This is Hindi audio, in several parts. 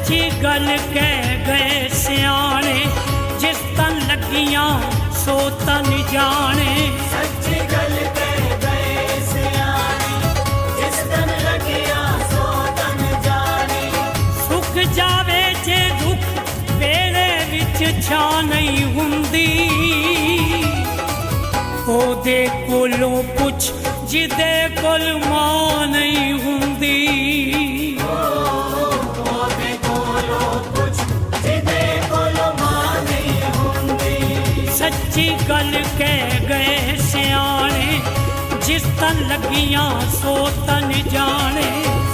सच्ची गल कह गए सियाणे, जिस तन लगियां सो तन जाने। सच्ची गल कह गए सियाणे, जिस तन लगियां सो तन जाने। सुख जावे जे दुख वेले विच छा नहीं हुंदी, ओदे कोलों पुछ जिदे कोल मां नहीं हुंदी। ओदे कोलों पुछ जिदे कोल मां नहीं हुंदी। सच्ची गल कह गए सियाणे, जिस तन लगियां सो तन जाने।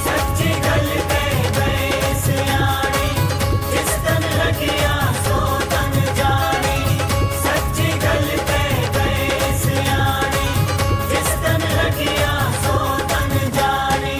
सच्ची गल कह गए सियाणे, जिस तन लगियां सो तन जाने। सच्ची गल कह गए सियाणे, जिस तन लगियां सो तन जाने।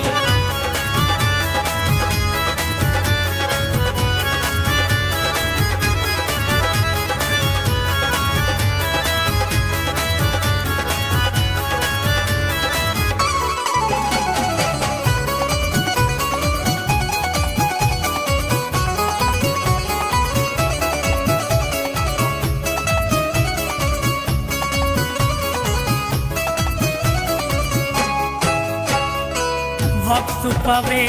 वक्त पवे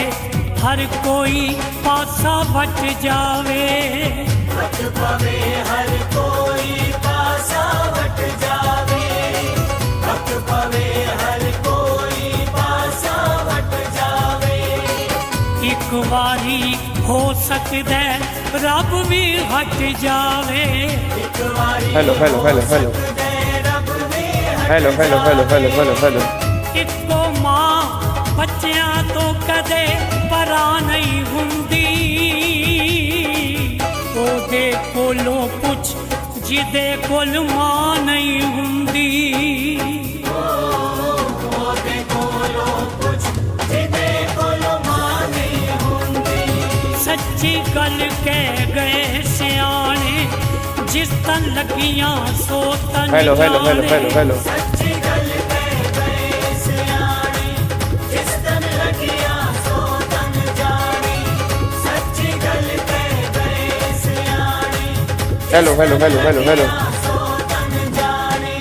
हर कोई पासा बट जावे। वक्त पवे हर कोई पासा वट जावे। वक्त पवे हर कोई पासा वट जावे। एक वारी हो सकदा रब भी हट जावे। एक वारी हेलो हेलो हेलो हेलो रब भी hello hello hello hello hello hello. इको मां बच्चियां तो कदे परा नहीं हुंदी, ओदे कोलों पुछ जिदे कोल मां नहीं हुंदी। ओदे कोलों पुछ जिदे कोल मां नहीं हुंदी। सच्ची गल कह गए सियाणे, जिस तन लगियां सो तन hello hello hello hello hello. सच्ची गल कह गए सियाणे, जिस तन लगियां सो तन जाने। सच्ची गल कह गए सियाणे, hello hello hello hello hello. सो तन जाने।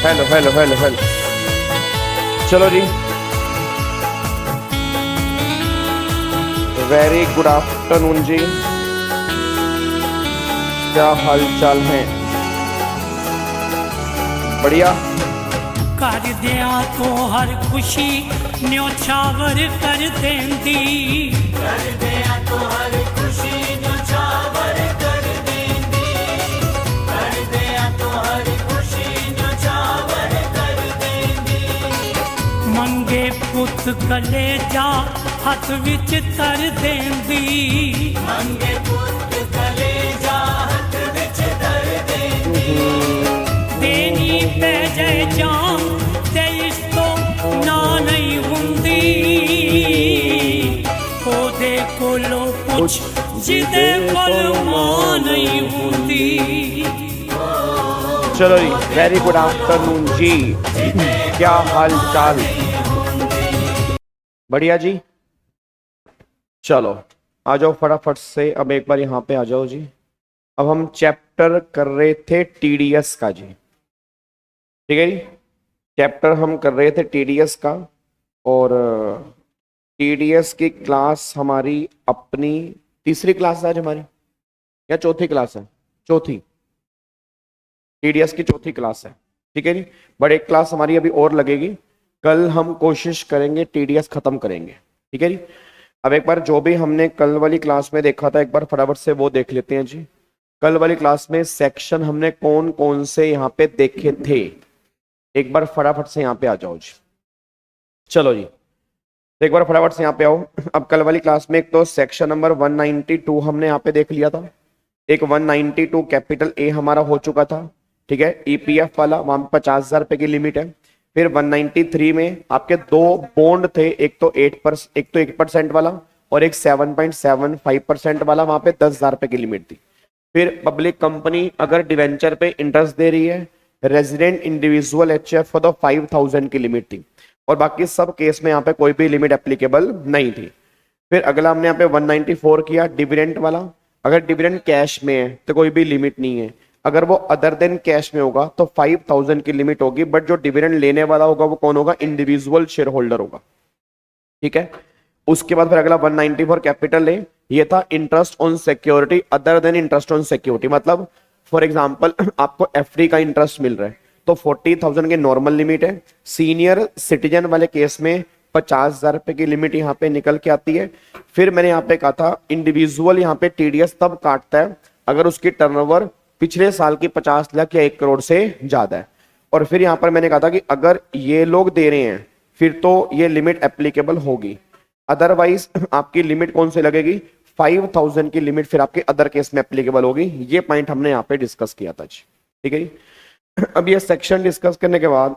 Hello hello hello hello. चलो जी, वेरी गुड आफ्टरनून जी, क्या हाल चाल है? बढ़िया। कर दिया तो हर खुशी न्योछावर कर देंदी। कर दिया तो हर खुशी न्योछावर कर देंदी। कर दिया तो हर खुशी न्योछावर कर देंदी। मंगे पुत कलेजा हथ विच तर देंदी। मंगे पुत कलेजा हथ विच धर देंदी। देनी पै जाए जान ते इस तो ना नहीं हुंदी, ओदे कोलों पुछ जिदे कोल मां नहीं हुंदी। चलो जी, वेरी गुड आफ्टरनून जी, क्या हाल चाल? बढ़िया जी। चलो आ जाओ फटाफट से, अब एक बार यहाँ पे आ जाओ जी। अब हम चैप्टर कर रहे थे टीडीएस का जी, ठीक है जी। चैप्टर हम कर रहे थे टीडीएस का, और टीडीएस की क्लास हमारी अपनी तीसरी क्लास है आज हमारी, या चौथी क्लास है? चौथी, टीडीएस की चौथी क्लास है, ठीक है जी। बट एक क्लास हमारी अभी और लगेगी, कल हम कोशिश करेंगे टीडीएस खत्म करेंगे, ठीक है जी। अब एक बार जो भी हमने कल वाली क्लास में देखा था, एक बार फटाफट से वो देख लेते हैं जी। कल वाली क्लास में सेक्शन हमने कौन कौन से यहाँ पे देखे थे, एक बार फटाफट से यहाँ पे आ जाओ जी। चलो जी, तो एक बार फटाफट से यहाँ पे आओ। अब कल वाली क्लास में एक तो सेक्शन नंबर 192 हमने यहाँ पे देख लिया था, एक 192 कैपिटल ए हमारा हो चुका था, ठीक है, ईपीएफ वाला, वहां पे 50,000 रुपए की लिमिट है। फिर 193 में आपके दो बॉन्ड थे, एक तो 8% वाला और एक 7.75% वाला, वहां पे 10,000 रुपए की लिमिट थी। फिर पब्लिक कंपनी अगर डिवेंचर पे इंटरेस्ट दे रही है, resident individual HF for the 5000 की लिमिट थी, और बाकी सब केस में यहाँ पे कोई भी लिमिट एप्लीकेबल नहीं थी। फिर अगला हमने यहाँ पे 194 किया डिविडेंड वाला। अगर डिविडेंड कैश में है तो कोई भी लिमिट नहीं है, अगर वो अदर देन कैश में होगा तो 5000 की लिमिट होगी, बट जो डिविडेंड लेने वाला होगा वो कौन होगा? इंडिविजुअल शेयर होल्डर होगा। ठीक है। उसके बाद फिर अगला 194 कैपिटल ए, ये था interest on security other than interest on security. मतलब फॉर एग्जांपल आपको एफडी का इंटरेस्ट मिल रहा है तो 40,000 की नॉर्मल लिमिट है। सीनियर सिटीजन वाले केस में 50,000 रुपए की लिमिट यहाँ पे निकल के आती है। फिर मैंने यहाँ पे कहा था इंडिविजुअल यहाँ पे टीडीएस तब काटता है अगर उसकी टर्नओवर पिछले साल की 50 लाख या 1 करोड़ से ज्यादा है। और फिर यहाँ पर मैंने कहा था कि अगर ये लोग दे रहे हैं फिर तो ये लिमिट एप्लीकेबल होगी, अदरवाइज आपकी लिमिट कौन से लगेगी? 5000 की लिमिट फिर आपके अदर केस में एप्लीकेबल होगी। ये पॉइंट हमने यहाँ पे डिस्कस किया था। ठीक है जी। अब ये सेक्शन डिस्कस करने के बाद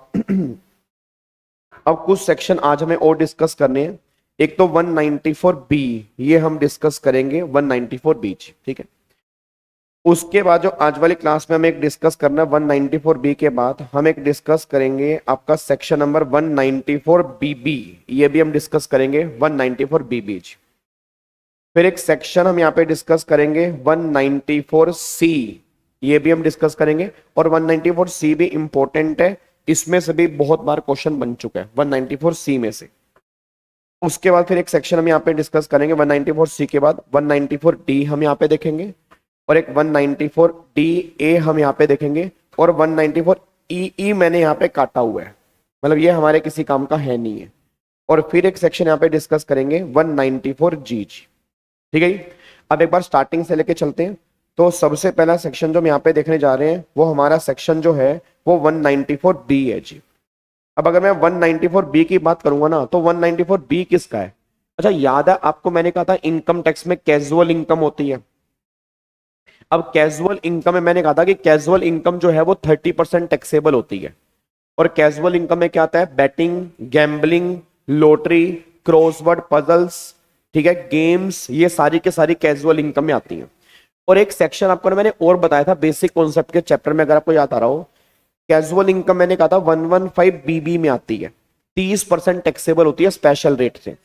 अब कुछ सेक्शन आज हमें और डिस्कस करने हैं। एक तो 194B ये हम डिस्कस करेंगे 194B। ठीक है। उसके बाद जो आज वाली क्लास में हमें एक डिस्कस करना है 194B के बाद हम एक डिस्कस करेंगे आपका सेक्शन नंबर 194BB, ये भी हम डिस्कस करेंगे 194BB। फिर एक सेक्शन हम यहाँ पे डिस्कस करेंगे 194C, ये भी हम डिस्कस करेंगे। और 194C भी इंपॉर्टेंट है, इसमें से भी बहुत बार क्वेश्चन बन चुका है 194C में से। उसके बाद फिर एक सेक्शन हम यहाँ पे डिस्कस करेंगे 194C के बाद 194D हम यहाँ पे देखेंगे, और एक 194DA हम यहाँ पे देखेंगे, और 194EE मैंने यहाँ पे काटा हुआ है, मतलब ये हमारे किसी काम का है नहीं है। और फिर एक सेक्शन यहाँ पे डिस्कस करेंगे 194G। ठीक है जी। अब एक बार स्टार्टिंग से लेके चलते हैं। तो सबसे पहला सेक्शन जो हम यहाँ पे देखने जा रहे हैं वो हमारा सेक्शन जो है वो 194B है जी। अब अगर मैं 194B की बात करूंगा ना तो 194B किसका है? अच्छा याद है आपको मैंने कहा था इनकम टैक्स में कैजुअल इनकम होती है। अब कैजुअल इनकम में मैंने कहा था कि कैजुअल इनकम जो है वो 30% टैक्सेबल होती है। और कैजुअल इनकम में क्या आता है? Batting, gambling, lottery, crossword puzzles, ठीक है, गेम्स, ये सारी के सारी कैजुअल इनकम में आती है। और एक सेक्शन आपको मैंने और बताया था बेसिक कॉन्सेप्ट के चैप्टर में, अगर आपको याद आ रहा हो, कैजुअल इनकम मैंने कहा था 115BB में आती है, 30% टैक्सेबल होती है स्पेशल रेट से।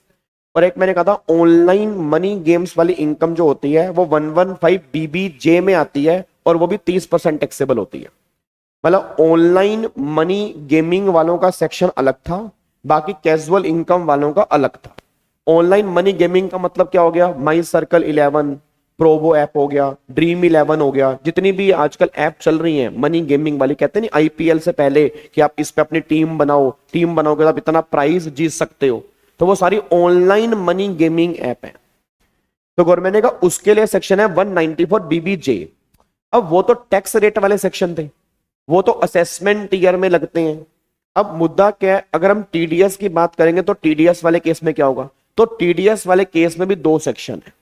और एक मैंने कहा था ऑनलाइन मनी गेम्स वाली इनकम जो होती है वो 115BBJ में आती है, और वो भी 30% टैक्सेबल होती है। मतलब ऑनलाइन मनी गेमिंग वालों का सेक्शन अलग था, बाकी कैजुअल इनकम वालों का अलग था। ऑनलाइन मनी गेमिंग का मतलब क्या हो गया? माई सर्कल 11, प्रोबो ऐप हो गया, ड्रीम 11 हो गया, जितनी भी आजकल ऐप चल रही हैं मनी गेमिंग वाली, कहते हैं नहीं आईपीएल से पहले कि आप इस पे अपनी टीम बनाओ, टीम बनाओगे तो आप इतना प्राइज जीत सकते हो, तो वो सारी ऑनलाइन मनी गेमिंग ऐप है। तो गवर्नमेंट ने कहा उसके लिए सेक्शन है 194BBJ। अब वो तो टैक्स रेट वाले सेक्शन थे, वो तो असेसमेंट ईयर में लगते हैं। अब मुद्दा क्या है? अगर हम टीडीएस की बात करेंगे तो टीडीएस वाले केस में क्या होगा? तो टीडीएस वाले केस में भी 2 सेक्शन है।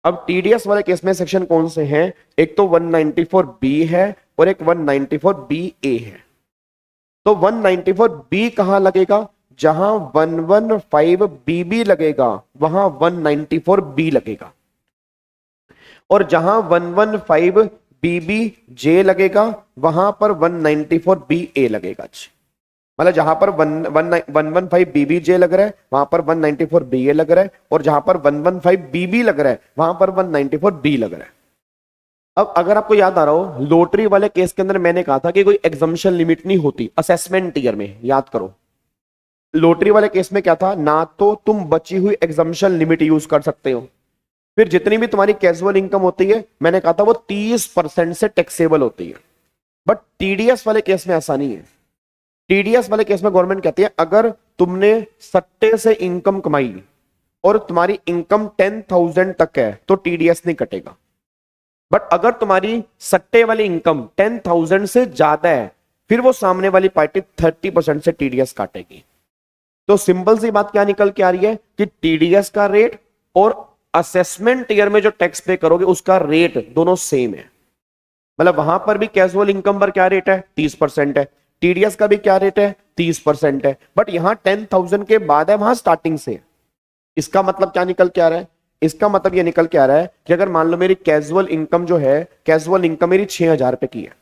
अब टीडीएस वाले केस में सेक्शन कौन से हैं? एक तो 194B है और एक 194BA है। तो 194B कहां लगेगा? जहां 115BB लगेगा वहां 194B लगेगा, और जहां 115BBJ लगेगा वहां पर 194BA लगेगा। मतलब जहां पर 115BBJ लग रहा है वहां पर 194BA लग रहा है, और जहां पर 115BB लग रहा है वहां पर 194B लग रहा है। अब अगर आपको याद आ रहा हो लॉटरी वाले केस के अंदर मैंने कहा था कि कोई एग्जम्पशन लिमिट नहीं होती असेसमेंट ईयर में, याद करो। लॉटरी वाले केस में क्या था? ना तो तुम बची हुई एग्जम्पशन लिमिट यूज कर सकते हो, फिर जितनी भी तुम्हारी कैजुअल इनकम होती है मैंने कहा था वो 30% से टैक्सेबल होती है। बट टीडीएस वाले केस में ऐसा नहीं है। टीडीएस वाले केस में गवर्नमेंट कहती है अगर तुमने सट्टे से इनकम कमाई और तुम्हारी इनकम 10,000 तक है तो टीडीएस नहीं कटेगा। बट अगर तुम्हारी सट्टे वाली इनकम 10,000 से ज्यादा है फिर वो सामने वाली पार्टी 30% से टीडीएस काटेगी। तो सिंपल सी बात क्या निकल के आ रही है कि टीडीएस का रेट और असेसमेंट ईयर में जो टैक्स पे करोगे उसका रेट दोनों सेम है। मतलब वहां पर भी कैजुअल इनकम पर क्या रेट है? 30% है। टीडीएस का भी क्या रेट है? 30% है। बट यहां 10,000 के बाद है, वहां स्टार्टिंग से। इसका मतलब क्या निकल के आ रहा है इसका मतलब ये निकल के आ रहा है कि अगर मान लो मेरी कैजुअल इनकम जो है, कैजुअल इनकम मेरी 6,000 रुपए की है,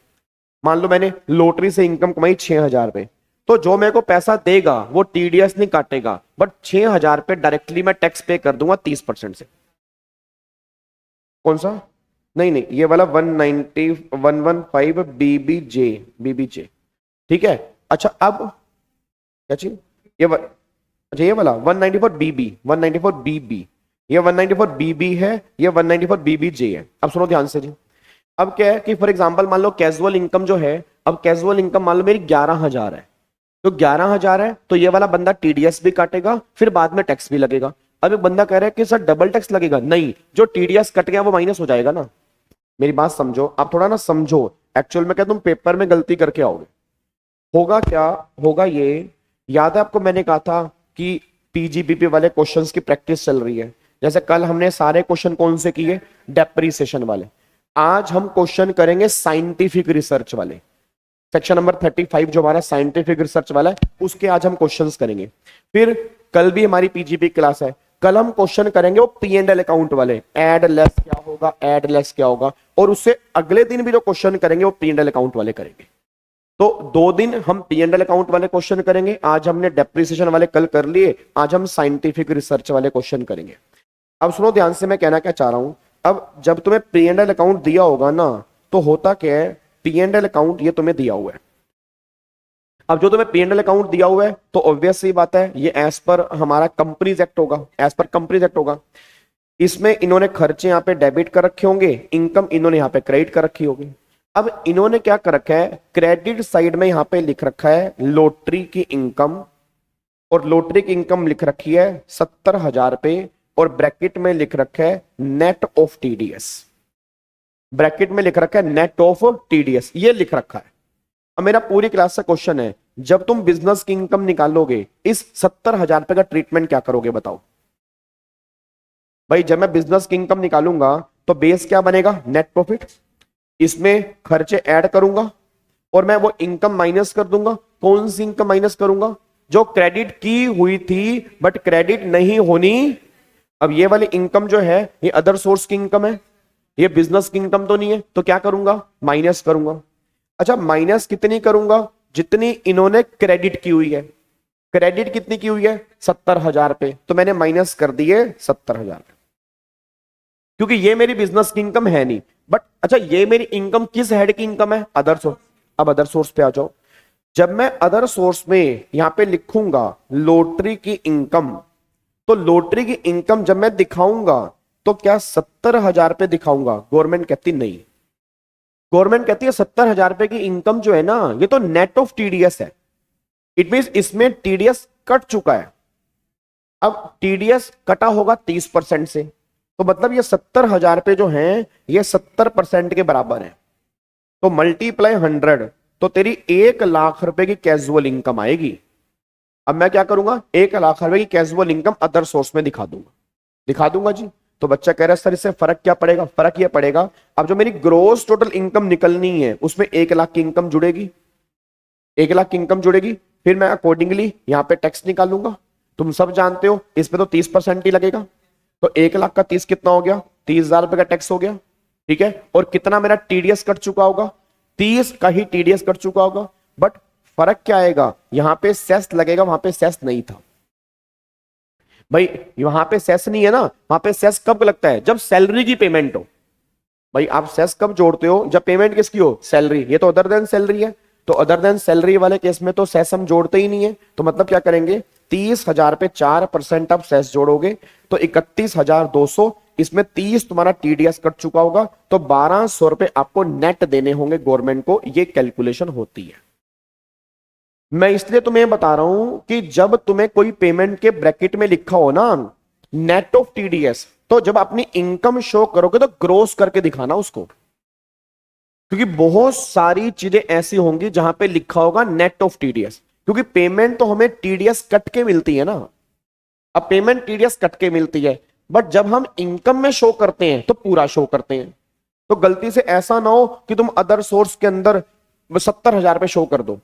मान लो मैंने लॉटरी से इनकम कमाई 6,000 रुपए, तो जो मेरे को पैसा देगा वो टीडीएस नहीं काटेगा, बट 6,000 रुपए डायरेक्टली मैं टैक्स पे कर दूंगा 30% से। कौन सा? नहीं नहीं, ये वाला 115 बीबीजे, ठीक है। अच्छा अब क्या चीज, अच्छा ये वाला 194 बीबी, ये 194 बीबी है, ये 194 बीबीजे है। अब सुनो ध्यान से जी, अब क्या है कि फॉर एग्जांपल मान लो कैजुअल इनकम जो है, अब कैजुअल इनकम मान लो मेरी 11,000 है, तो 11,000 है तो ये वाला बंदा टीडीएस भी काटेगा, फिर बाद में टैक्स भी लगेगा। अब एक बंदा कह रहा है कि सर डबल टैक्स लगेगा, नहीं, जो टीडीएस कट गया वो माइनस हो जाएगा ना। मेरी बात समझो, आप थोड़ा ना समझो, एक्चुअल में क्या तुम पेपर में गलती करके आओगे। होगा क्या, होगा ये, याद है आपको मैंने कहा था कि पीजीबीपी वाले क्वेश्चंस की प्रैक्टिस चल रही है। जैसे कल हमने सारे क्वेश्चन कौन से किए, डेप्रीसिएशन वाले, आज हम क्वेश्चन करेंगे साइंटिफिक रिसर्च वाले। सेक्शन नंबर 35 जो हमारा साइंटिफिक रिसर्च वाला है, उसके आज हम क्वेश्चंस करेंगे। फिर कल भी हमारी पीजीबी क्लास है, कल हम क्वेश्चन करेंगे वो P&L अकाउंट वाले, एड लेस क्या होगा, एड लेस क्या होगा, और उससे अगले दिन भी जो क्वेश्चन करेंगे वो P&L अकाउंट वाले करेंगे। तो 2 दिन हम P&L अकाउंट वाले क्वेश्चन करेंगे, आज हमने डेप्रिसिएशन वाले कल कर लिए, आज हम साइंटिफिक रिसर्च वाले क्वेश्चन करेंगे। अब सुनो ध्यान से मैं कहना क्या चाह रहा हूं, अब जब तुम्हें P&L अकाउंट दिया होगा ना, तो होता क्या है, P&L अकाउंट ये तुम्हें दिया हुआ है। अब जो तुम्हें P&L अकाउंट दिया हुआ है तो ऑब्वियस सी बात है ये एज पर हमारा कंपनीज एक्ट होगा, एज पर कंपनीज एक्ट होगा। इसमें इन्होंने खर्चे यहाँ पे डेबिट कर रखे होंगे, इनकम इन्होंने यहाँ पे क्रेडिट कर रखी होगी। अब इन्होंने क्या कर रखा है, क्रेडिट साइड में यहाँ पे लिख रखा है लॉटरी की इनकम, और लॉटरी की इनकम लिख रखी है 70,000 रुपए, और ब्रैकेट में लिख रखा है नेट ऑफ टीडीएस, ब्रैकेट में लिख रखा है नेट ऑफ टीडीएस, ये लिख रखा है। अब मेरा पूरी क्लास का क्वेश्चन है, जब तुम बिजनेस की इनकम निकालोगे इस 70,000 रुपए का ट्रीटमेंट क्या करोगे बताओ भाई। जब मैं बिजनेस की इनकम निकालूंगा तो बेस क्या बनेगा, नेट प्रॉफिट, इसमें खर्चे ऐड करूंगा और मैं वो इनकम माइनस कर दूंगा। कौन सी इनकम माइनस करूंगा, जो क्रेडिट की हुई थी बट क्रेडिट नहीं होनी। अब ये वाली इनकम जो है ये अदर सोर्स की इनकम है, ये बिजनेस की इनकम तो नहीं है, तो क्या करूंगा, माइनस करूंगा। अच्छा माइनस कितनी करूंगा, जितनी इन्होंने क्रेडिट की हुई है। क्रेडिट कितनी की हुई है, 70,000 रुपए, तो मैंने माइनस कर दिए 70,000, क्योंकि ये मेरी बिजनेस की इनकम है नहीं। बट अच्छा ये मेरी इनकम किस हेड की इनकम है, अदर सोर्स। अब अदर सोर्स पे आ जाओ, जब मैं अदर सोर्स में यहां पे लिखूंगा लॉटरी की इनकम, तो लॉटरी की इनकम जब मैं दिखाऊंगा तो क्या 70,000 रुपए दिखाऊंगा, गवर्नमेंट कहती नहीं, गवर्नमेंट कहती है 70,000 रुपए की इनकम जो है ना ये तो नेट ऑफ टीडीएस है। इट मींस इसमें टीडीएस कट चुका है। अब टीडीएस कटा होगा 30% से, तो मतलब ये 70,000 रुपए जो हैं ये 70% के बराबर है, तो मल्टीप्लाई 100, तो तेरी 1 लाख रुपए की कैजुअल इनकम आएगी। अब मैं क्या करूंगा, 1 लाख रुपए की कैजुअल इनकम अदर सोर्स में दिखा दूंगा जी। तो बच्चा कह रहा है सर इससे फर्क क्या पड़ेगा, फर्क ये पड़ेगा अब जो मेरी ग्रोस टोटल इनकम निकलनी है उसमें 1 लाख की इनकम जुड़ेगी, 1 लाख की इनकम जुड़ेगी, फिर मैं अकॉर्डिंगली यहां पे टैक्स निकालूंगा। तुम सब जानते हो इसमें तो 30% ही लगेगा, तो 1 लाख का 30 कितना हो गया, 30,000 रुपए का टैक्स हो गया, ठीक है। और कितना मेरा टीडीएस कट चुका होगा, 30 का ही टीडीएस कट चुका होगा। बट फर्क क्या आएगा, यहां पे सेस लगेगा, वहां पे सेस नहीं था भाई, वहां पे सेस नहीं है ना। वहां पे सेस कब लगता है, जब सैलरी की पेमेंट हो। भाई आप सेस कब जोड़ते हो, जब पेमेंट किसकी हो, सैलरी। ये तो अदर देन सैलरी है, तो अदर देन सैलरी वाले केस में तो सेस हम जोड़ते ही नहीं है। तो मतलब क्या करेंगे, 30,000 पे 4% आप सेस जोड़ोगे तो 31,200, इसमें 30 तुम्हारा टीडीएस कट चुका होगा, तो 1,200 रुपए आपको नेट देने होंगे गवर्नमेंट को। ये कैलकुलेशन होती है। मैं इसलिए तुम्हें बता रहा हूं कि जब तुम्हें कोई पेमेंट के ब्रैकेट में लिखा हो ना नेट ऑफ टीडीएस, तो जब अपनी इनकम शो करोगे तो ग्रोस करके दिखाना उसको, क्योंकि बहुत सारी चीजें ऐसी होंगी जहां पे लिखा होगा नेट ऑफ टीडीएस, क्योंकि पेमेंट तो हमें टीडीएस कट के मिलती है ना। अब पेमेंट टीडीएस कट के मिलती है, बट जब हम इनकम में शो करते हैं तो पूरा शो करते हैं। तो गलती से ऐसा ना हो कि तुम अदर सोर्स के अंदर 70,000 रुपए शो कर दो,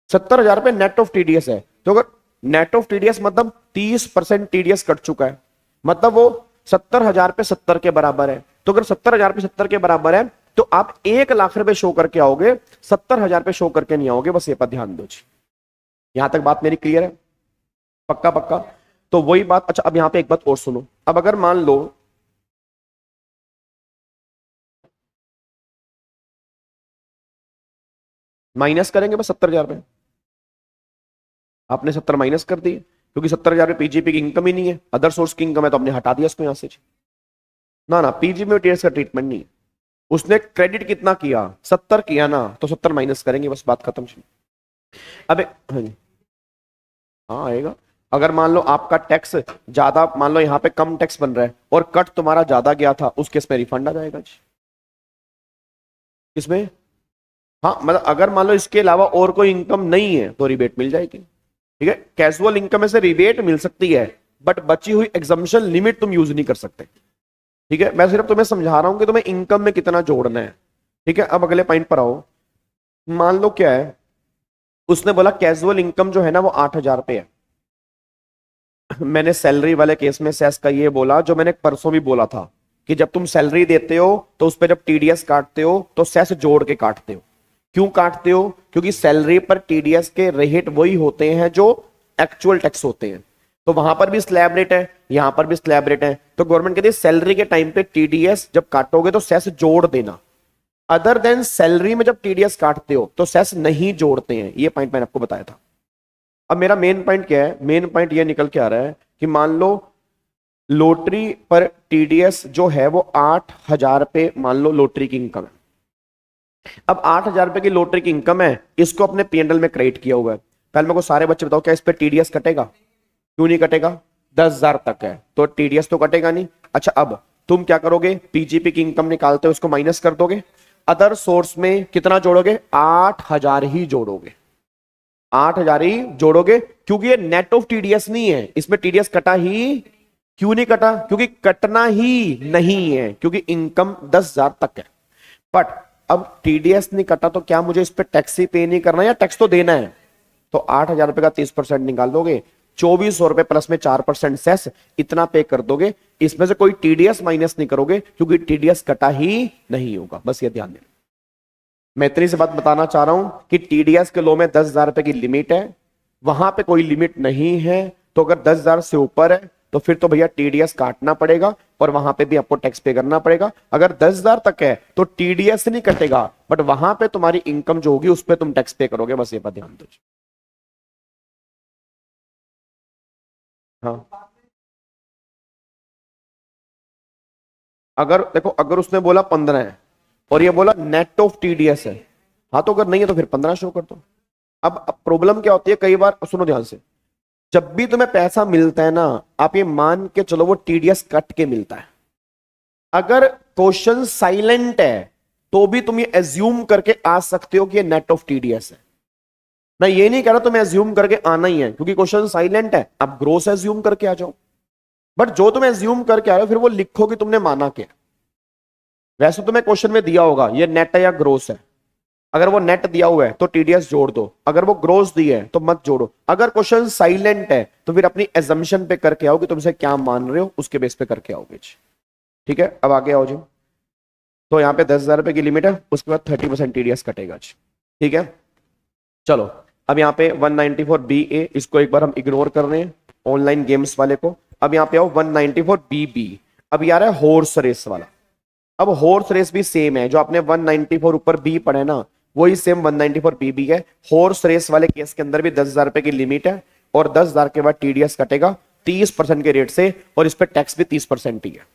70,000 रुपए नेट ऑफ टीडीएस है, तो अगर नेट ऑफ टीडीएस मतलब 30% टीडीएस कट चुका है, मतलब वो 70,000 पे 70 के बराबर है, तो अगर 70,000 पे 70 के बराबर है तो आप 1 लाख रुपए शो करके आओगे, 70,000 पे शो करके नहीं आओगे। बस ये पर ध्यान दो जी। यहां तक बात मेरी क्लियर है? पक्का पक्का? तो वही बात। अच्छा अब यहां पे एक बात और सुनो। अब अगर मान लो माइनस करेंगे बस 70,000 पे, आपने 70 माइनस कर दिए क्योंकि 70,000 पे पीजीपी की इनकम ही नहीं है, अदर सोर्स की इनकम है, तो आपने हटा दिया इसको यहां से। ना ना, पीजीपी में टीडीएस का ट्रीटमेंट नहीं। उसने क्रेडिट कितना किया? 70 किया ना, तो 70 माइनस करेंगे, बस बात खत्म। अबे हाँ जी, हाँ आएगा। अगर मान लो आपका टैक्स ज्यादा, मान लो यहाँ पे कम टैक्स बन रहा है और कट तुम्हारा ज्यादा गया था, उस केस में रिफंड आ जाएगा जी। इसमें हाँ, मतलब अगर मान लो इसके अलावा और कोई इनकम नहीं है तो रिबेट मिल जाएगी। ठीक है, कैजुअल इनकम में से रिबेट मिल सकती है, बट बची हुई एग्जम्पशन लिमिट तुम यूज नहीं कर सकते। ठीक है, मैं सिर्फ तुम्हें समझा रहा हूं कि तुम्हें इनकम में कितना जोड़ना है। ठीक है, अब अगले पॉइंट पर आओ। मान लो क्या है, उसने बोला कैजुअल इनकम जो है ना वो 8,000 पे है। मैंने सैलरी वाले केस में सेस का ये बोला जो मैंने परसों भी बोला था कि जब तुम सैलरी देते हो तो उस पर जब टीडीएस काटते हो तो सेस जोड़ के काटते हो। क्यों काटते हो? क्योंकि सैलरी पर टीडीएस के रेट वही होते हैं जो एक्चुअल टैक्स होते हैं, तो वहां पर भी स्लैब रेट है, यहां पर भी स्लैब रेट है। तो गवर्नमेंट कहती है सैलरी के टाइम पे टीडीएस जब काटोगे तो सेस जोड़ देना। अदर देन सैलरी में जब टीडीएस काटते हो तो सेस नहीं जोड़ते हैं। ये पॉइंट मैंने आपको बताया था। अब मेरा मेन पॉइंट क्या है? मेन पॉइंट ये निकल के आ रहा है कि मान लो लॉटरी पर टीडीएस जो है वो 8,000 पे मान लो लॉटरी की इनकम है। अब 8,000 रुपए की लॉटरी की इनकम है, इसको अपने पीएनएल में क्रेडिट किया हुआ है। पहले मेरे को सारे बच्चे बताओ क्या इस पे टीडीएस कटेगा? क्यों नहीं कटेगा? 10,000 तक है तो टीडीएस तो कटेगा नहीं। अच्छा अब तुम क्या करोगे? पीजीपी की इनकम निकालते हो, उसको माइनस कर दोगे। अदर सोर्स में कितना जोड़ोगे? 8,000 ही जोड़ोगे, 8,000 ही जोड़ोगे, क्योंकि ये नेट ऑफ टीडीएस नहीं है, इसमें टीडीएस कटा ही क्यों नहीं कटा? क्योंकि कटना ही नहीं है, क्योंकि इनकम 10,000 तक है। बट अब टीडीएस नहीं कटा तो क्या मुझे इस पे टैक्स ही पे नहीं करना या टैक्स तो देना है? तो 8,000 रुपए का 30% निकाल दोगे, 2,400 रुपए प्लस में 4% सेस, इतना पे कर दोगे। इसमें से कोई टीडीएस माइनस नहीं करोगे क्योंकि टीडीएस कटा ही नहीं होगा। बस ये ध्यान देना। मैं इतनी सी बात बताना चाह रहा हूं कि टीडीएस के लॉ में 10,000 रुपए की लिमिट है, वहां पे कोई लिमिट नहीं है। तो अगर 10,000 से ऊपर है तो फिर तो भैया टीडीएस काटना पड़ेगा और वहां पे भी आपको टैक्स पे करना पड़ेगा। अगर 10,000 तक है तो टीडीएस नहीं कटेगा, बट वहां पे तुम्हारी इनकम जो होगी उस पर तुम टैक्स पे करोगे। बस ये पर ध्यान दो। हाँ, अगर देखो, अगर उसने बोला 15 है और ये बोला नेट ऑफ टीडीएस है, हाँ तो अगर नहीं है तो फिर 15 शो कर दो। अब प्रॉब्लम क्या होती है, कई बार सुनो ध्यान से, जब भी तुम्हें पैसा मिलता है ना, आप ये मान के चलो वो टीडीएस कट के मिलता है। अगर क्वेश्चन साइलेंट है तो भी तुम ये एज्यूम करके आ सकते हो कि ये नेट ऑफ टीडीएस है। मैं ये नहीं कह रहा तुम्हें एज्यूम करके आना ही है, क्योंकि क्वेश्चन साइलेंट है, आप ग्रोस एज्यूम करके आ जाओ। बट जो तुम एज्यूम करके आ रहे हो फिर वो लिखो कि तुमने माना क्या। वैसे तुम्हें क्वेश्चन में दिया होगा ये नेट है या ग्रोस है। अगर वो नेट दिया हुआ है तो टीडीएस जोड़ दो, अगर वो ग्रोस दी है तो मत जोड़ो। अगर क्वेश्चन साइलेंट है तो फिर अपनी एजम्पशन पे करके आओ कि तुमसे क्या मान रहे हो, उसके बेस पे करके आओगे। ठीक है, अब आगे आओ जी। तो यहाँ पे 10,000 रुपए की लिमिट है, उसके बाद 30% टीडीएस कटेगा जी। ठीक है, चलो अब यहाँ पे 194BA, इसको एक बार हम इग्नोर कर रहे हैं, ऑनलाइन गेम्स वाले को। अब यहाँ पे आओ 194BB। अब यार है हॉर्स रेस वाला। अब हॉर्स रेस भी सेम है, जो आपने 194 ऊपर बी पढ़े ना, वही सेम 194BB है। हॉर्स रेस वाले केस के अंदर भी 10,000 रुपए की लिमिट है और 10,000 के बाद टीडीएस कटेगा 30% के रेट से, और इस पे टैक्स भी 30% ही है।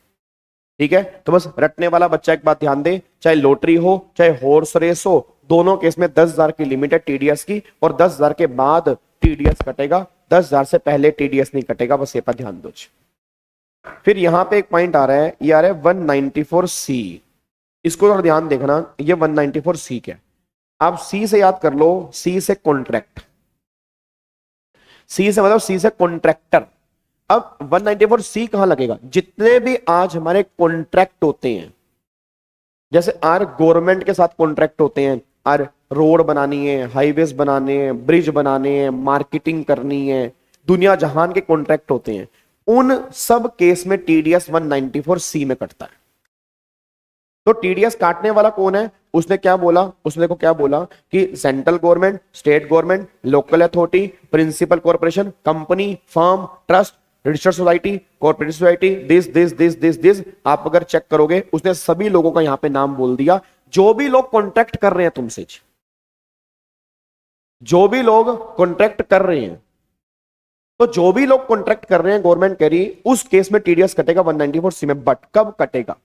ठीक है, तो बस रटने वाला बच्चा एक बात ध्यान दे, चाहे लॉटरी हो चाहे हॉर्स रेस हो, दोनों केस में 10,000 की लिमिट है टीडीएस की, और 10,000 के बाद टीडीएस कटेगा, 10,000 से पहले टीडीएस नहीं कटेगा। बस ये पर ध्यान दो। फिर यहां पे एक पॉइंट आ रहा है, ये आ रहा है 194C। इसको थोड़ा ध्यान देखना, ये 194C क्या है? आप सी से याद कर लो, सी से कॉन्ट्रैक्ट, सी से मतलब सी से कॉन्ट्रैक्टर। अब 194C कहां लगेगा? जितने भी आज हमारे कॉन्ट्रैक्ट होते हैं, जैसे आर गवर्नमेंट के साथ कॉन्ट्रैक्ट होते हैं, आर रोड बनानी है, हाईवेज बनाने हैं, ब्रिज बनाने हैं, मार्केटिंग करनी है, दुनिया जहान के कॉन्ट्रैक्ट होते हैं, उन सब केस में टीडीएस 194C में कटता है। तो टीडीएस काटने वाला कौन है? उसने क्या बोला? उसने देखो क्या बोला कि central government, state government, local authority, principal corporation, company, firm, trust, registered society, corporate society, this. आप अगर चेक करोगे उसने सभी लोगों का यहां पे नाम बोल दिया। जो भी लोग कॉन्ट्रैक्ट कर रहे हैं तुमसे, जो भी लोग कॉन्ट्रैक्ट कर रहे हैं, तो जो भी लोग कॉन्ट्रैक्ट कर रहे हैं गवर्नमेंट कह रही उस केस में टीडीएस कटेगा 194C में। बट कब कटेगा?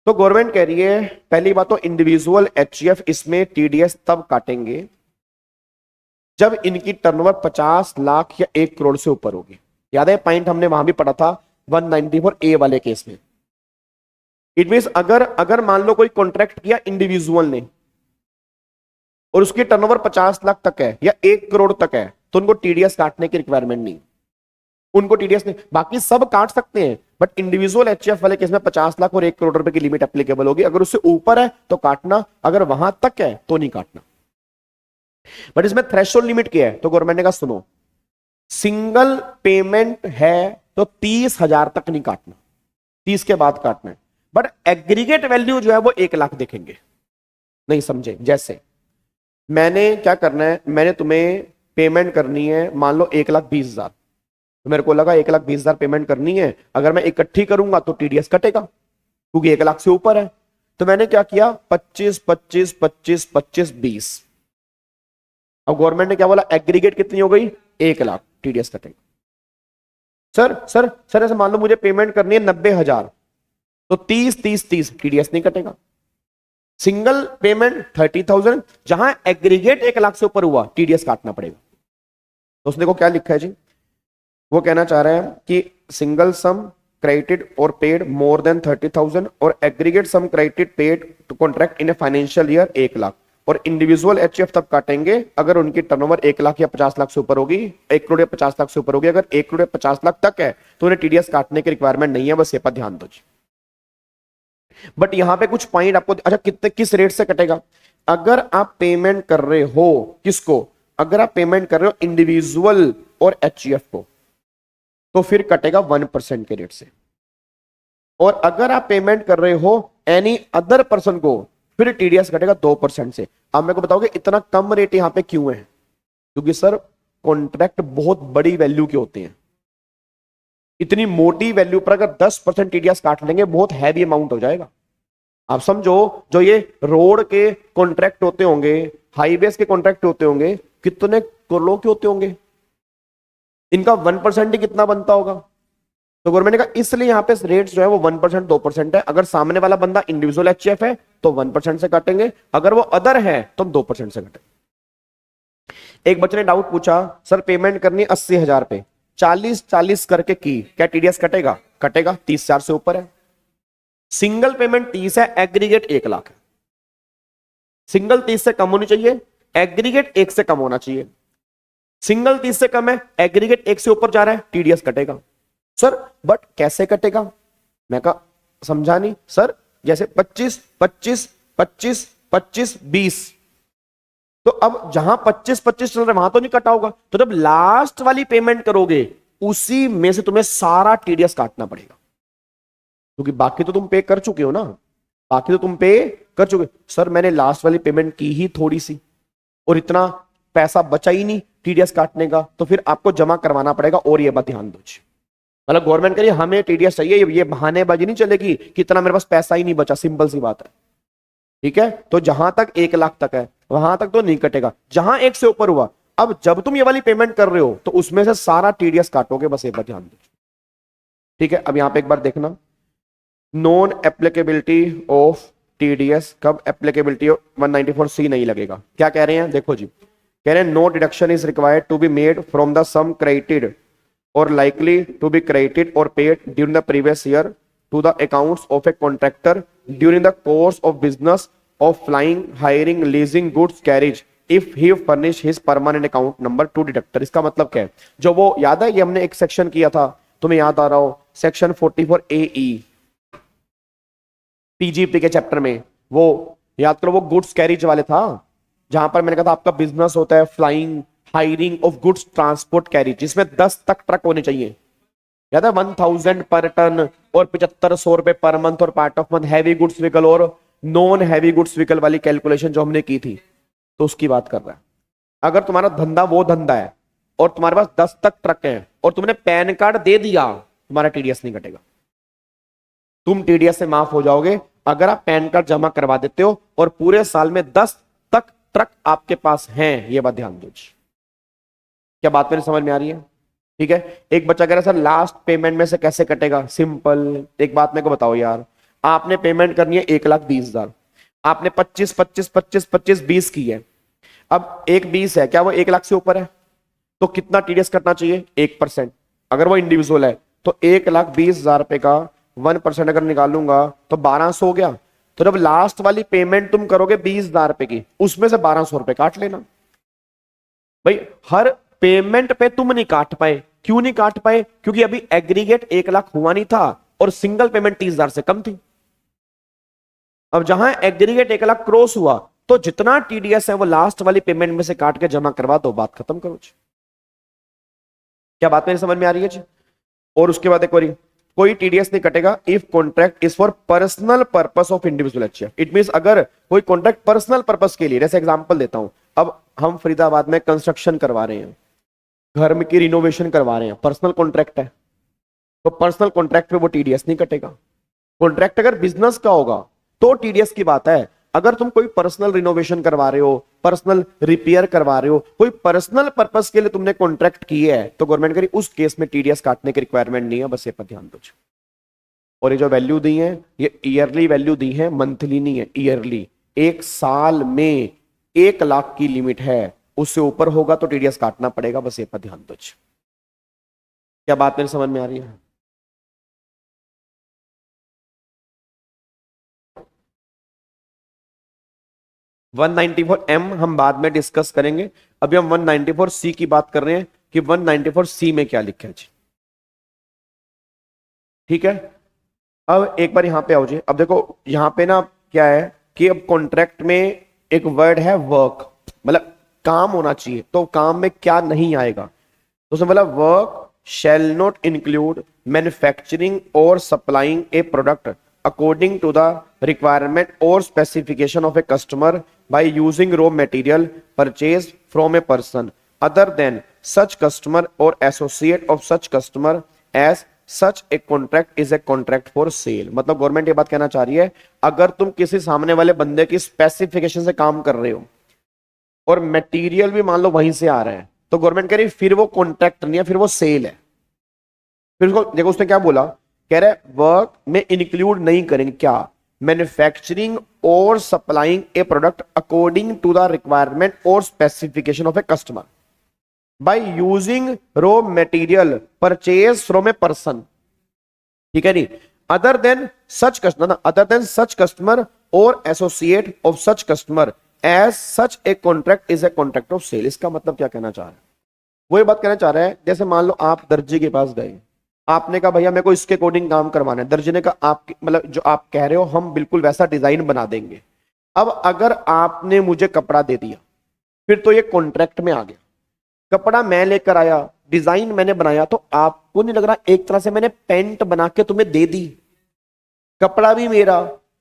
तो गवर्नमेंट कह रही है पहली बात तो इंडिविजुअल एचईएफ इसमें टीडीएस तब काटेंगे जब इनकी टर्नओवर 50 लाख या 1 करोड़ से ऊपर होगी। याद है पॉइंट हमने वहां भी पढ़ा था 194A वाले केस में। इट मींस अगर मान लो कोई कॉन्ट्रैक्ट किया इंडिविजुअल ने और उसकी टर्नओवर 50 लाख तक है या 1 करोड़ तक है तो उनको टीडीएस काटने की रिक्वायरमेंट नहीं, उनको टीडीएस नहीं। बाकी सब काट सकते हैं बट इंडिविजुअल एचएफ वाले केस में 50 लाख और 1 करोड़ रुपए की लिमिट एप्लीकेबल होगी। अगर उससे ऊपर है तो काटना, अगर वहां तक है तो नहीं काटना। बट इसमें थ्रेशोल्ड लिमिट क्या है? तो गवर्नमेंट ने कहा सुनो, सिंगल पेमेंट है तो 30,000 तक नहीं काटना, 30 के बाद काटना है। बट एग्रीगेट वैल्यू जो है वो 1 लाख देखेंगे। नहीं समझे? जैसे मैंने क्या करना है, मैंने तुम्हें पेमेंट करनी है मान लो 1,20,000, तो मेरे को लगा 1,20,000 पेमेंट करनी है, अगर मैं इकट्ठी करूंगा तो टीडीएस कटेगा क्योंकि 1 लाख से ऊपर है। तो मैंने क्या किया 25, 25, 25, 25, 20। अब गवर्नमेंट ने क्या बोला एग्रीगेट कितनी हो गई? 1 लाख, टीडीएस कटेगा। सर ऐसे मान लो मुझे पेमेंट करनी है 90,000 तो 30, 30, 30 टीडीएस नहीं कटेगा। सिंगल पेमेंट 30,000 जहां एग्रीगेट 1 लाख से ऊपर हुआ टीडीएस काटना पड़ेगा। तो उसने को क्या लिखा है जी? वो कहना चाह रहे हैं कि सिंगल सम क्रेडिटेड और पेड मोर देन 30,000 और aggregate sum credited paid to contract in a financial year 1 lakh, और इंडिविजुअल एचएफ तब काटेंगे अगर उनकी टर्नओवर 1 लाख या 50 लाख से ऊपर होगी, 1 करोड़ या 50 लाख से ऊपर होगी। अगर 1 करोड़ या 50 लाख तक है तो उन्हें टीडीएस काटने की रिक्वायरमेंट नहीं है, बस ये पर ध्यान दो जी। बट यहां पे कुछ पॉइंट आपको, अच्छा कितने किस रेट से कटेगा? अगर आप पेमेंट कर रहे हो किसको? अगर आप पेमेंट कर रहे हो इंडिविजुअल और एचईएफ को तो फिर कटेगा 1% के रेट से, और अगर आप पेमेंट कर रहे हो एनी अदर पर्सन को फिर टीडीएस कटेगा 2% से। आप मेरे को बताओगे इतना कम रेट यहां पे क्यों है? क्योंकि सर कॉन्ट्रैक्ट बहुत बड़ी वैल्यू के होते हैं, इतनी मोटी वैल्यू पर अगर 10% टीडीएस काट लेंगे बहुत हैवी अमाउंट हो जाएगा। आप समझो जो ये रोड के कॉन्ट्रैक्ट होते होंगे, हाईवेज के कॉन्ट्रैक्ट होते होंगे, कितने करोड़ों के होते होंगे, इनका 1% ही कितना बनता होगा। तो गवर्नमेंट ने कहा इसलिए यहां पे रेट जो है वो 1%, 2% है। अगर सामने वाला बंदा इंडिविजुअल एचएफ है तो 1% से काटेंगे, अगर वो अदर है तो 2% से काटेंगे। एक बच्चे ने डाउट पूछा सर पेमेंट करनी 80,000 पे 40-40 करके की, क्या टीडीएस कटेगा? कटेगा, 30,000 से ऊपर है। सिंगल पेमेंट 30 है, एग्रीगेट 1 लाख है। सिंगल 30 से कम होनी चाहिए, एग्रीगेट 1 से कम होना चाहिए। सिंगल 30 से कम है, एग्रीगेट 1 से ऊपर जा रहा है, टीडीएस कटेगा। सर बट कैसे कटेगा? मैं कहा समझा नहीं सर। जैसे 25, 25, 25, 25, 20, तो अब जहां 25, 25 चल रहा है वहां तो नहीं कटा होगा, तो जब लास्ट वाली पेमेंट करोगे उसी में से तुम्हें सारा टीडीएस काटना पड़ेगा, क्योंकि बाकी तो तुम पे कर चुके हो ना, बाकी तो तुम पे कर चुके। सर मैंने लास्ट वाली पेमेंट की ही थोड़ी सी और इतना पैसा बचा ही नहीं टीडीएस काटने का, तो फिर आपको जमा करवाना पड़ेगा। और ये बात ध्यान दो, मतलब गवर्नमेंट कह रही है हमें टीडीएस चाहिए, ये बहानेबाजी नहीं चलेगी कि इतना मेरे पास पैसा ही नहीं बचा, सिंपल सी बात है। ठीक है, तो जहां तक 1 लाख तक है वहां तक तो नहीं कटेगा, जहां 1 से ऊपर हुआ, अब जब तुम ये वाली पेमेंट कर रहे हो तो उसमें से सारा टीडीएस काटोगे, बस एक बार ध्यान दो। ठीक है, अब यहां पे एक बार देखना नॉन एप्लीकेबिलिटी ऑफ टीडीएस, कब एप्लीकेबिलिटी ऑफ 194C नहीं लगेगा। क्या कह रहे हैं देखो जी, कह रहे हैं no deduction is required to be made from the sum credited or likely to be credited or paid during the previous year to the accounts of a contractor during the course of business of flying, hiring, leasing, goods carriage if he furnish his permanent account number to deductor। इसका मतलब क्या है? जो वो याद है, ये हमने एक सेक्शन किया था, तुम्हें याद आ रहा हो, सेक्शन 44AE पीजीपी के चैप्टर में, वो याद करो, वो गुड्स कैरिज वाले था, जहां पर मैंने कहा था आपका बिजनेस होता है flying, hiring of goods transport carriage, जिसमें 10 तक ट्रक होने चाहिए। याद है 1000 पर टन और 7500 रुपए पर मंथ और part of month heavy goods vehicle और नॉन हैवी गुड्स व्हीकल वाली कैलकुलेशन जो हमने की थी, तो उसकी बात कर रहा है। अगर तुम्हारा धंधा वो धंधा है और तुम्हारे पास 10 तक ट्रक है और तुमने पैन कार्ड दे दिया, तुम्हारा टीडीएस नहीं कटेगा, तुम टीडीएस से माफ हो जाओगे अगर आप पैन कार्ड जमा करवा देते हो और पूरे साल में 10 तक ट्रक आपके पास हैं। ये बात ध्यान दो। क्या बात मेरी समझ में आ रही है? ठीक है। एक बच्चा कह रहा है सर लास्ट पेमेंट में से कैसे कटेगा? सिंपल, एक बात मेरे को बताओ यार, आपने पेमेंट करनी है 1,20,000, आपने 25 25 25 25 20 की है, अब एक 20 है, क्या वो 1 लाख से ऊपर है? तो कितना टीडीएस कटना चाहिए? 1%। अगर वो इंडिविजुअल है तो 1,20,000 रुपए का 1% अगर निकालूंगा तो 1200 हो गया। तो जब लास्ट वाली पेमेंट तुम करोगे 20,000 रुपए की, उसमें से 1200 रुपए काट लेना। भाई हर पेमेंट पे तुम नहीं काट पाए, क्यों नहीं काट पाए? क्योंकि अभी एग्रीगेट 1 लाख हुआ नहीं था और सिंगल पेमेंट 30,000 से कम थी। अब जहां एग्रीगेट 1 लाख क्रॉस हुआ तो जितना टीडीएस है वो लास्ट वाली पेमेंट में से काट के जमा करवा दो, बात खत्म करो जी। क्या बात मेरी समझ में आ रही है जी? और उसके बाद एक और कोई टीडीएस नहीं कटेगा if contract is for personal purpose of individual HF. It means अगर कोई कॉन्ट्रैक्ट पर्सनल पर्पस के लिए, जैसे एग्जांपल देता हूं, अब हम फरीदाबाद में कंस्ट्रक्शन करवा रहे हैं, घर में की रिनोवेशन करवा रहे हैं, पर्सनल कॉन्ट्रैक्ट है, तो पर्सनल कॉन्ट्रैक्ट पे वो टीडीएस नहीं कटेगा। कॉन्ट्रैक्ट अगर बिजनेस का होगा तो टीडीएस की बात है। अगर तुम कोई पर्सनल रिनोवेशन करवा रहे हो, पर्सनल रिपेयर करवा रहे हो, कोई पर्सनल पर्पस के लिए तुमने कॉन्ट्रैक्ट की है, तो गवर्नमेंट करी उस केस में टीडीएस काटने की रिक्वायरमेंट नहीं है, बस ये पर ध्यान दो। और ये जो वैल्यू दी है ये ईयरली वैल्यू दी है, मंथली नहीं है, ईयरली। एक साल में 1 लाख की लिमिट है, उससे ऊपर होगा तो टीडीएस काटना पड़ेगा, बस ये पर ध्यान दो। क्या बात मेरी समझ में आ रही है? $194M हम बाद में डिस्कस करेंगे, अभी हम 194C की बात कर रहे हैं कि 194C में क्या लिखा है जी। ठीक है। अब एक बार यहां पे आओ जी। अब देखो यहां पे ना क्या है कि अब कॉन्ट्रैक्ट में एक वर्ड है वर्क, मतलब काम होना चाहिए, तो काम में क्या नहीं आएगा? तो उसमें बोला work shall not include manufacturing और supplying a product according to the requirement or specification of a customer by using raw material purchased from a person other than such customer or associate of such customer as such a contract is a contract for sale। मतलब गवर्नमेंट ये बात कहना चाह रही है, अगर तुम किसी सामने वाले बंदे की स्पेसिफिकेशन से काम कर रहे हो और मटेरियल भी मान लो वहीं से आ रहा है, तो गवर्नमेंट कह रही है फिर वो कॉन्ट्रैक्ट नहीं है, फिर वो सेल है। फिर उसको देखो उसने क्या बोला, कह रहे वर्क में इंक्लूड नहीं करेंगे क्या? मैन्युफैक्चरिंग और supplying a product according to the requirement और specification of a customer by using raw material purchase from a person. ठीक है नहीं, other than such customer, other than such customer और associate of such customer as such a contract is a contract of sale. इसका मतलब क्या कहना चाह रहा है? वो ये बात कहना चाह रहा है, जैसे मान लो आप दर्जी के पास गए, आपने कहा भैया मेरे को इसके अकॉर्डिंग काम करवाना है, दर्जी ने कहा आप मतलब जो आप कह रहे हो हम बिल्कुल वैसा डिजाइन बना देंगे। अब अगर आपने मुझे कपड़ा दे दिया, फिर तो ये कॉन्ट्रैक्ट में आ गया, कपड़ा मैं लेकर आया, डिजाइन मैंने बनाया, तो आपको नहीं लग रहा एक तरह से मैंने पेंट बना के तुम्हें दे दी, कपड़ा भी मेरा,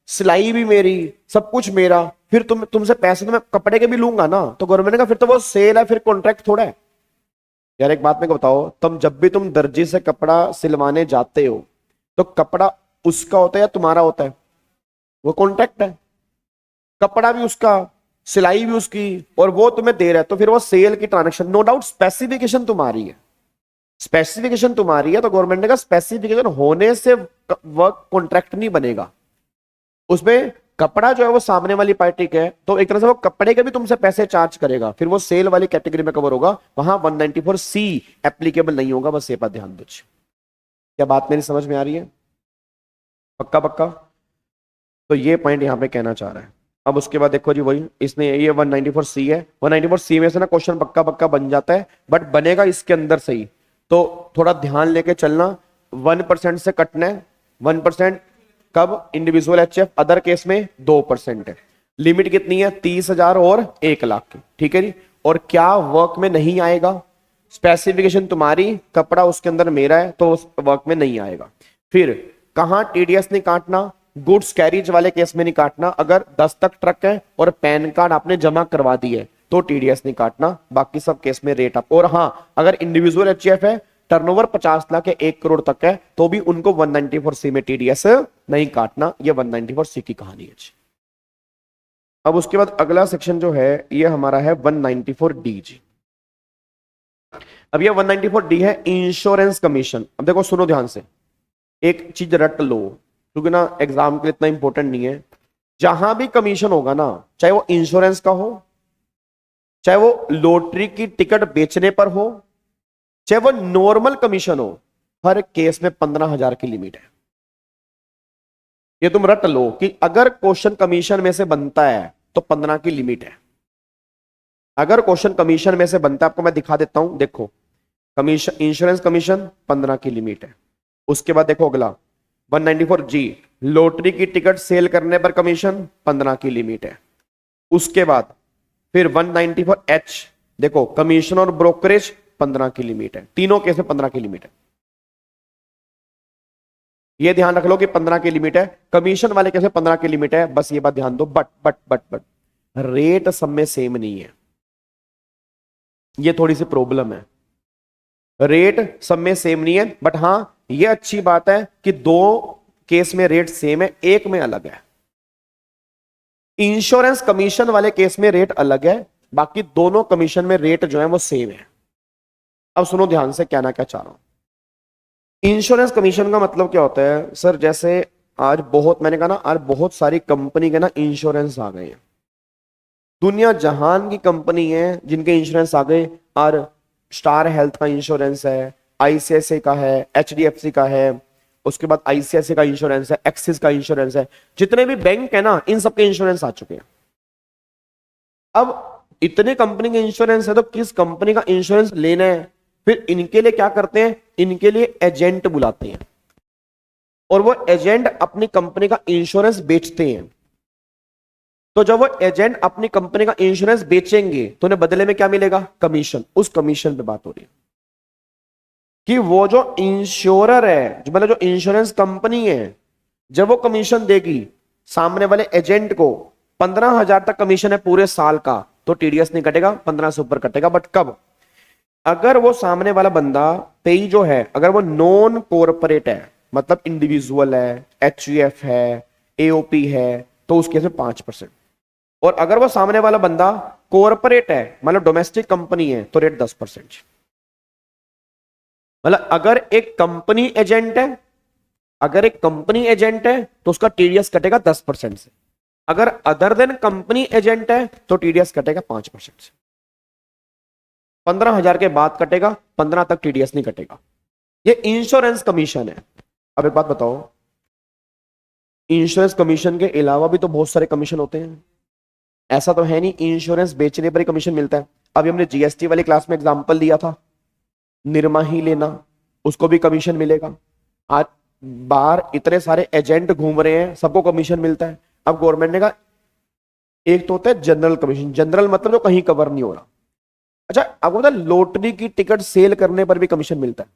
सिलाई भी मेरी, सब कुछ मेरा, फिर तुमसे पैसे तो मैं कपड़े के भी लूंगा ना। तो गवर्नमेंट का फिर तो वो सेल है, फिर कॉन्ट्रैक्ट थोड़ा है। यार एक बात मेरे को बताओ, जब भी तुम दर्जी से कपड़ा सिलवाने जाते हो तो कपड़ा उसका होता है या तुम्हारा होता है? वो कॉन्ट्रैक्ट है, कपड़ा भी उसका, सिलाई भी उसकी, और वो तुम्हें दे रहा है, तो फिर वो सेल की ट्रांजेक्शन। नो डाउट स्पेसिफिकेशन तुम्हारी है, स्पेसिफिकेशन तुम्हारी है, तो गवर्नमेंट ने कहा स्पेसिफिकेशन होने से वर्क कॉन्ट्रैक्ट नहीं बनेगा। उसमें कपड़ा जो है वो सामने वाली पार्टी का है, तो एक तरह से वो कपड़े के भी तुमसे पैसे चार्ज करेगा, फिर वो सेल वाली कैटेगरी में कवर होगा, वहां 194C एप्लीकेबल नहीं होगा, बस ये बात ध्यान दो। क्या बात मेरी समझ में आ रही है? पक्का पक्का? तो ये पॉइंट यहां पे कहना चाह रहा है। अब उसके बाद देखो जी, वही इसने ये 194C है, 194C में से ना क्वेश्चन पक्का पक्का बन जाता है, बट बनेगा इसके अंदर से ही, तो थोड़ा ध्यान लेके चलना। 1% से कटना है, 1% कब? इंडिविजुअल एचएफ, अदर केस में 2% है। लिमिट कितनी है? 30,000 और 1 लाख की। ठीक है जी। और क्या वर्क में नहीं आएगा? स्पेसिफिकेशन तुम्हारी, कपड़ा उसके अंदर मेरा है, तो उस वर्क में नहीं आएगा। फिर कहां टीडीएस नहीं काटना, गुड्स कैरिज वाले केस में नहीं काटना। अगर 10 तक ट्रक है और पैन कार्ड आपने जमा करवा दी है तो टीडीएस नहीं काटना, बाकी सब केस में रेट अप। और हाँ, अगर इंडिविजुअल एचएफ है, टर्नओवर 50 लाख या 1 करोड़ तक है, तो भी उनको 194C में टीडीएस नहीं काटना। ये 194C की कहानी है। अब उसके बाद अगला सेक्शन जो है ये हमारा है 194D जी। अब ये 194D है इंश्योरेंस कमीशन। अब देखो सुनो ध्यान से, एक चीज रट लो क्योंकि ना एग्जाम के लिए इतना इंपॉर्टेंट नहीं है। जहां भी कमीशन होगा ना, चाहे वो इंश्योरेंस का हो, चाहे वो लॉटरी की टिकट बेचने पर हो, चाहे वो नॉर्मल कमीशन हो, हर केस में 15,000 की लिमिट है। ये तुम रट लो कि अगर क्वेश्चन कमीशन में से बनता है तो 15 की लिमिट है। अगर क्वेश्चन कमीशन में से बनता है, आपको मैं दिखा देता हूं, देखो कमीशन, इंश्योरेंस कमीशन 15 की लिमिट है। उसके बाद देखो अगला 194G, लॉटरी की टिकट सेल करने पर कमीशन 15 की लिमिट है। उसके बाद फिर 194H, देखो कमीशन और ब्रोकरेज 15 की लिमिट है। तीनों केस में 15 की लिमिट है। ये ध्यान रख लो कि 15 की लिमिट है, कमीशन वाले केस में 15 की लिमिट है। बस ये बात ध्यान दो, बट रेट सब में सेम नहीं है। ये थोड़ी सी प्रॉब्लम है, रेट सब में सेम नहीं है। बट हां, ये अच्छी बात है कि 2 केस में रेट सेम है, एक में अलग है। इंश्योरेंस कमीशन वाले केस में रेट अलग है, बाकी दोनों कमीशन में रेट जो है वो सेम है। अब सुनो ध्यान से क्या ना क्या चाह रहा हूं। इंश्योरेंस कमीशन का मतलब क्या होता है सर, जैसे आज बहुत, मैंने कहा ना, आज बहुत सारी कंपनी के ना इंश्योरेंस आ गए हैं। दुनिया जहान की कंपनी है जिनके इंश्योरेंस आ गए। और स्टार हेल्थ का इंश्योरेंस है, आईसीआईसीआई का है, एचडीएफसी का है, उसके बाद आईसीआईसीआई का इंश्योरेंस है, एक्सिस का इंश्योरेंस है। जितने भी बैंक है ना, इन सबके इंश्योरेंस आ चुके हैं। अब इतने कंपनी के इंश्योरेंस है तो किस कंपनी का इंश्योरेंस लेना है, फिर इनके लिए क्या करते हैं, इनके लिए एजेंट बुलाते हैं और वो एजेंट अपनी कंपनी का इंश्योरेंस बेचते हैं। तो जब वो एजेंट अपनी कंपनी का इंश्योरेंस बेचेंगे तो उन्हें बदले में क्या मिलेगा, कमीशन। उस कमीशन पे बात हो रही है कि वो जो इंश्योरर है, जो मतलब जो इंश्योरेंस कंपनी है, जब वो कमीशन देगी सामने वाले एजेंट को, 15,000 तक कमीशन है पूरे साल का, तो टीडीएस नहीं कटेगा, 15 से ऊपर कटेगा। बट कब, अगर वो सामने वाला बंदा पेई जो है, अगर वो नॉन कॉर्पोरेट है, मतलब इंडिविजुअल है, एचयूएफ है, एओपी है, तो उस केस में 5%। और अगर वो सामने वाला बंदा कॉर्पोरेट है, मतलब डोमेस्टिक कंपनी है, तो रेट 10%। मतलब अगर एक कंपनी एजेंट है, अगर एक कंपनी एजेंट है तो उसका टीडीएस कटेगा 10% से। अगर अदर देन कंपनी एजेंट है तो टीडीएस कटेगा 5% से। 15,000 के बाद कटेगा, 15 तक टीडीएस नहीं कटेगा। ये इंश्योरेंस कमीशन है। अब एक बात बताओ, इंश्योरेंस कमीशन के अलावा भी तो बहुत सारे कमीशन होते हैं। ऐसा तो है नहीं इंश्योरेंस बेचने पर ही कमीशन मिलता है। अभी हमने जीएसटी वाली क्लास में एग्जांपल दिया था, निरमा ही लेना, उसको भी कमीशन मिलेगा। आज बाहर इतने सारे एजेंट घूम रहे हैं, सबको कमीशन मिलता है। अब गवर्नमेंट ने कहा एक तो होता है जनरल कमीशन, जनरल मतलब जो कहीं कवर नहीं हो रहा। अच्छा, आपको पता है लॉटरी की टिकट सेल करने पर भी कमीशन मिलता है।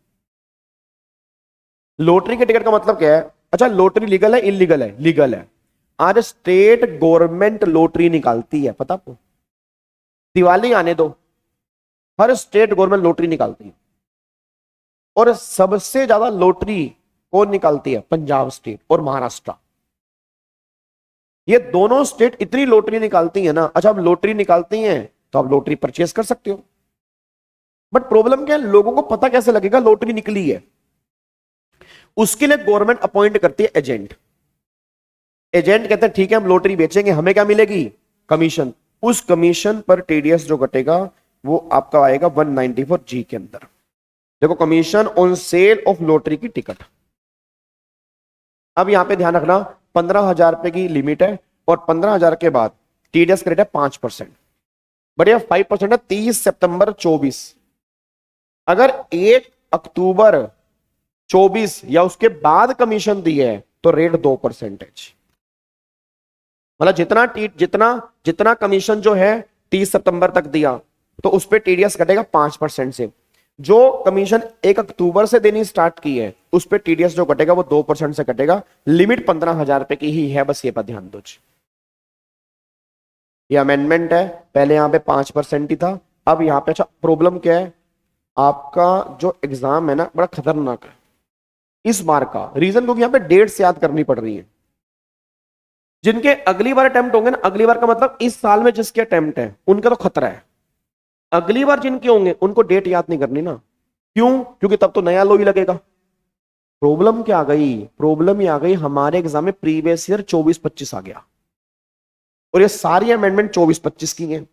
लॉटरी की टिकट का मतलब क्या है? अच्छा, लॉटरी लीगल है इलीगल है? लीगल है। आज स्टेट गवर्नमेंट लॉटरी निकालती है, पता आपको? दिवाली आने दो, हर स्टेट गवर्नमेंट लॉटरी निकालती है। और सबसे ज्यादा लॉटरी कौन निकालती है? पंजाब स्टेट और महाराष्ट्र। ये दोनों स्टेट इतनी लॉटरी निकालती है ना। अच्छा, अब लॉटरी निकालती हैं तो आप लॉटरी परचेस कर सकते हो, बट प्रॉब्लम क्या है, लोगों को पता कैसे लगेगा लॉटरी निकली है? उसके लिए गवर्नमेंट अपॉइंट करती है एजेंट। एजेंट कहते हैं ठीक है हम लॉटरी बेचेंगे, हमें क्या मिलेगी? कमीशन। उस कमीशन पर टीडीएस जो कटेगा वो आपका आएगा 194G के अंदर। देखो, commission on sale of lottery की टिकट। अब यहां पे ध्यान रखना, 15,000 रुपए की लिमिट है और 15,000 के बाद टीडीएस रेट है 5%। बढ़िया, 5% है 30 सितंबर 24। अगर 1 अक्टूबर 24 या उसके बाद कमीशन दी है तो रेट 2%। मतलब जितना कमीशन जो है 30 सितंबर तक दिया तो उस पर टीडीएस कटेगा 5% से। जो कमीशन 1 अक्टूबर से देनी स्टार्ट की है उस पे टीडीएस जो कटेगा वो 2% से कटेगा। लिमिट 15,000 रुपए की ही है, बस ये पर ध्यान दो। ये अमेंडमेंट है, पहले यहां पे 5% ही था, अब यहां पे। अच्छा प्रॉब्लम क्या है, आपका जो एग्जाम है ना बड़ा खतरनाक है इस बार का। रीजन क्योंकि यहां पे डेट्स याद करनी पड़ रही है। जिनके अगली बार अटेम्प्ट होंगे ना, अगली बार का मतलब इस साल में जिसके अटेम्प्ट है उनका तो खतरा है। अगली बार जिनके होंगे उनको डेट याद नहीं करनी ना। क्यों? क्योंकि तब तो नया लो ही लगेगा। प्रॉब्लम क्या आ गई? प्रॉब्लम ये आ गई हमारे एग्जाम में प्रीवियस ईयर 24-25 आ गया और ये सारी अमेंडमेंट 24-25 की हैं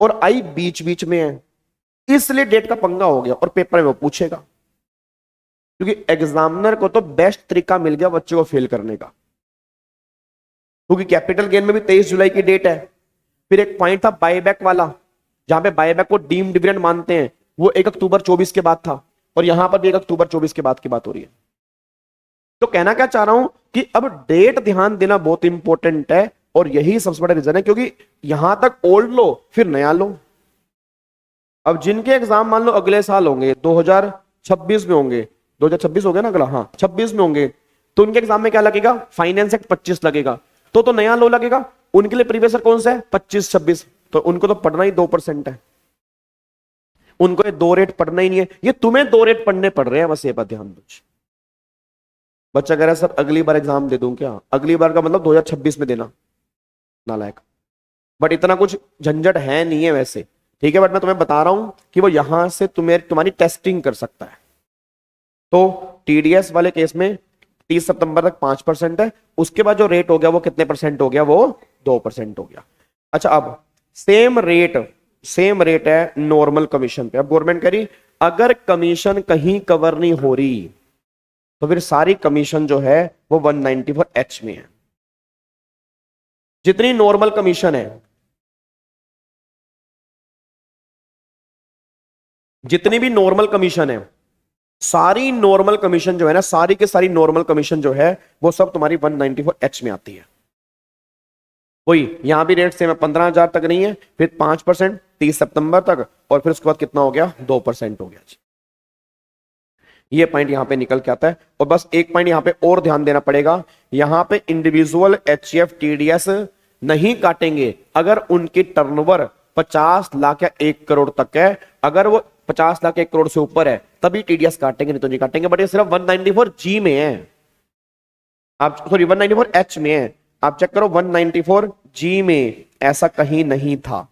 और आई बीच बीच में है, इसलिए डेट का पंगा हो गया और पेपर में वो पूछेगा। क्योंकि एग्जामिनर को तो बेस्ट तरीका मिल गया बच्चे को फेल करने का, क्योंकि कैपिटल गेन में भी 23 जुलाई की डेट है। फिर एक पॉइंट था बायबैक वाला, जहां पे बायबैक को डीम डिविडेंड मानते हैं, वो 1 अक्टूबर 24 के बाद था और यहां पर भी 1 अक्टूबर 24 के बाद की बात हो रही है। तो कहना क्या चाह रहा हूं कि अब डेट ध्यान देना बहुत इंपॉर्टेंट है और यही सबसे बड़ा रीजन है, क्योंकि यहां तक ओल्ड लो फिर नया लो। अब जिनके एग्जाम मान लो अगले साल होंगे 2026 में होंगे, 2026 हो गया ना अगला, हाँ 26 में होंगे, तो उनके एग्जाम में क्या लगेगा? फाइनेंस एक्ट 25 लगेगा, तो नया लो लगेगा। उनके लिए प्रीवियस ईयर कौन सा है? 25-26, तो उनको तो पढ़ना ही 2% है, उनको ये 2 रेट पढ़ना ही नहीं है। ये तुम्हें 2 रेट पढ़ने पड़ रहे हैं, बस ये बात ध्यान दो। बच्चा कह रहा है सर अगली बार एग्जाम दे दूं क्या? अगली बार का मतलब 2026 में देना, नालायक। बट इतना कुछ झंझट है नहीं है वैसे, ठीक है, बट मैं तुम्हें बता रहा हूं कि वो यहां से तुम्हारी टेस्टिंग कर सकता है। तो टीडीएस वाले केस में 30 सितंबर तक 5% है, उसके बाद जो रेट हो गया वो कितने परसेंट हो गया? वो 2% हो गया। अच्छा अब सेम रेट है नॉर्मल कमीशन पे। अब गवर्नमेंट कह रही अगर कमीशन कहीं कवर नहीं हो रही तो फिर सारी कमीशन जो है वो 194H में है। जितनी नॉर्मल कमीशन है, जितनी भी नॉर्मल कमीशन है, सारी नॉर्मल कमीशन जो है ना, सारी के सारी नॉर्मल कमीशन जो है वो सब तुम्हारी 194H में आती है। वही यहां भी रेट सेम है, 15,000 तक नहीं है, फिर 5% 30 सितंबर तक, और फिर उसके बाद कितना हो गया? 2% हो गया जी। ये पॉइंट यहां पे निकल के आता है। और बस एक पॉइंट यहां पे और ध्यान देना पड़ेगा, यहां पे इंडिविजुअल एचएफ टीडीएस नहीं काटेंगे अगर उनकी टर्नओवर 50 लाख या 1 करोड़ तक है। अगर वो 50 लाख 1 करोड़ से ऊपर है तभी टीडीएस काटेंगे, नहीं तो नहीं काटेंगे। बट ये सिर्फ 194G में है, आप सॉरी 194H में है, आप चेक करो 194G में ऐसा कहीं नहीं था,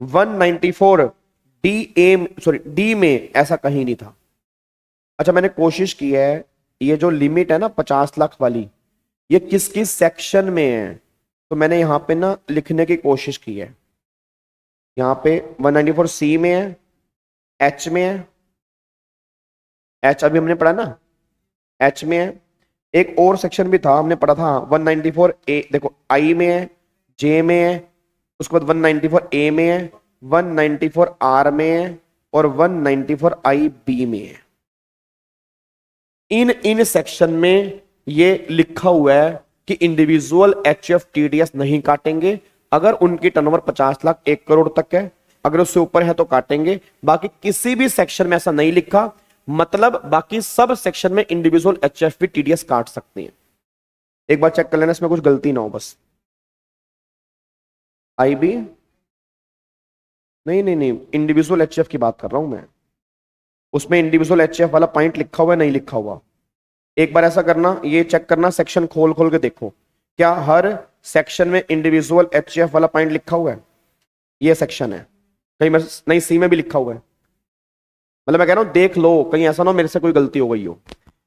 194D में ऐसा कहीं नहीं था। अच्छा मैंने कोशिश की है, ये जो लिमिट है ना 50 लाख वाली, ये किस किस सेक्शन में है, तो मैंने यहां पे ना लिखने की कोशिश की है। यहां पे 194C में है, H में है, H अभी हमने पढ़ा ना, H में है। एक और सेक्शन भी था हमने पढ़ा था 194A, देखो I में है, J में है, उसके बाद 194A में है, 194R में है और 194IB में है। इन सेक्शन में ये लिखा हुआ है कि इंडिविजुअल एचएफ टीडीएस नहीं काटेंगे अगर उनकी टर्नओवर 50 लाख 1 करोड़ तक है, अगर उससे ऊपर है तो काटेंगे। बाकी किसी भी सेक्शन में ऐसा नहीं लिखा, मतलब बाकी सब सेक्शन में इंडिविजुअल एचएफ भी टीडीएस काट सकते हैं। एक बार चेक कर लेना इसमें कुछ गलती ना हो बस। आईबी नहीं, इंडिविजुअल एचएफ की बात कर रहा हूं मैं, उसमें इंडिविजुअल एचएफ वाला पॉइंट लिखा हुआ है नहीं लिखा हुआ। एक बार ऐसा करना, ये चेक करना, सेक्शन खोल के देखो क्या हर सेक्शन में इंडिविजुअल एचएफ वाला पॉइंट लिखा हुआ है। ये सेक्शन है, कहीं नहीं सी में भी लिखा हुआ है, मतलब मैं कह रहा हूं देख लो, कहीं ऐसा ना हो मेरे से कोई गलती हो गई हो।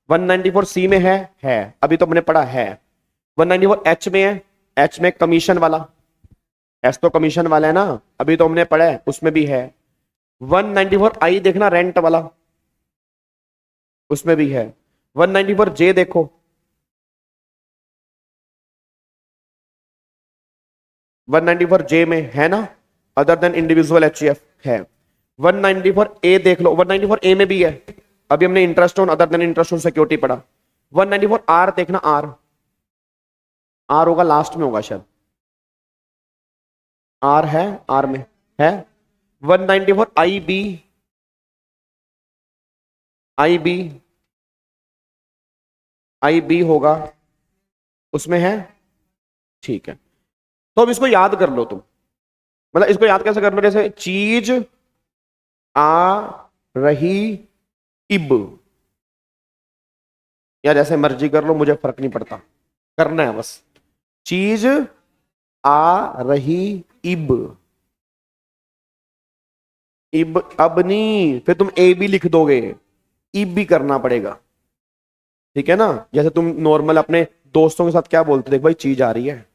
194C में है, अभी तो मैंने पढ़ा है। 194H में है, H में कमीशन वाला, एस तो कमीशन वाला है ना, अभी तो हमने पढ़ा है, उसमें भी है। 194I देखना रेंट वाला, उसमें भी है। 194J देखो, J में है ना, अदर देन इंडिविजुअल एचएफ है। 194A देख लो, 194A में भी है, अभी हमने interest on other than interest on security पढ़ा। 194R देखना, आर होगा लास्ट में होगा शायद, आर है, आर में है। 194IB आई बी होगा, उसमें है, ठीक है। तो अब इसको याद कर लो तुम, मतलब इसको याद कैसे कर लो, जैसे चीज आ रही इब, या जैसे मर्जी कर लो, मुझे फर्क नहीं पड़ता, करना है बस। चीज आ रही इब, इब अब नहीं, फिर तुम ए भी लिख दोगे, इब भी करना पड़ेगा, ठीक है ना। जैसे तुम नॉर्मल अपने दोस्तों के साथ क्या बोलते, देख भाई चीज आ रही है,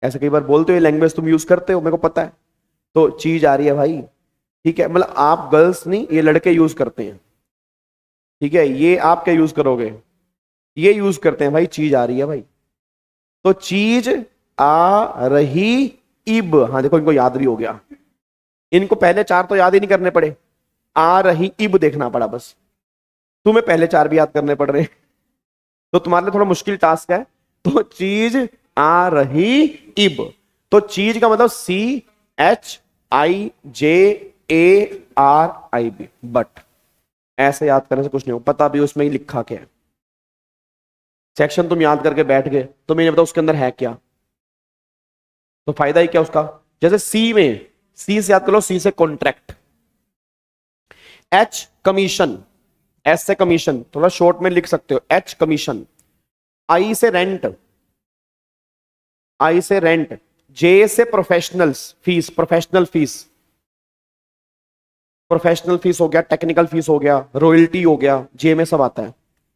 ऐसे कई बार बोलते हो, लैंग्वेज तुम यूज करते हो, मेरे को पता है, तो चीज आ रही है भाई, ठीक है। मतलब आप गर्ल्स नहीं, ये लड़के यूज करते हैं, ठीक है। ये आप क्या यूज करोगे, ये यूज करते हैं भाई, चीज आ रही है भाई। तो चीज आ रही इब, हाँ देखो इनको याद भी हो गया, इनको पहले चार तो याद ही नहीं करने पड़े, आ रही इब देखना पड़ा बस, तुम्हें पहले चार भी याद करने पड़ रहे, तो तुम्हारे लिए थोड़ा मुश्किल टास्क है। तो चीज आ रही इब, तो चीज का मतलब CHIJARIB, बट ऐसे याद करने से कुछ नहीं हो, पता भी उसमें ही लिखा क्या है। सेक्शन तुम याद करके बैठ गए, तो मैंने बताया उसके अंदर है क्या, तो फायदा ही क्या उसका। जैसे सी में, सी से याद कर लो, सी से कॉन्ट्रैक्ट, H कमीशन, एस से कमीशन, थोड़ा शॉर्ट में लिख सकते हो, H कमीशन। आई से रेंट, आई से रेंट। जे से professionals fees, professional fees, professional fees हो गया, टेक्निकल फीस हो गया, रॉयल्टी हो गया, जे में सब आता है।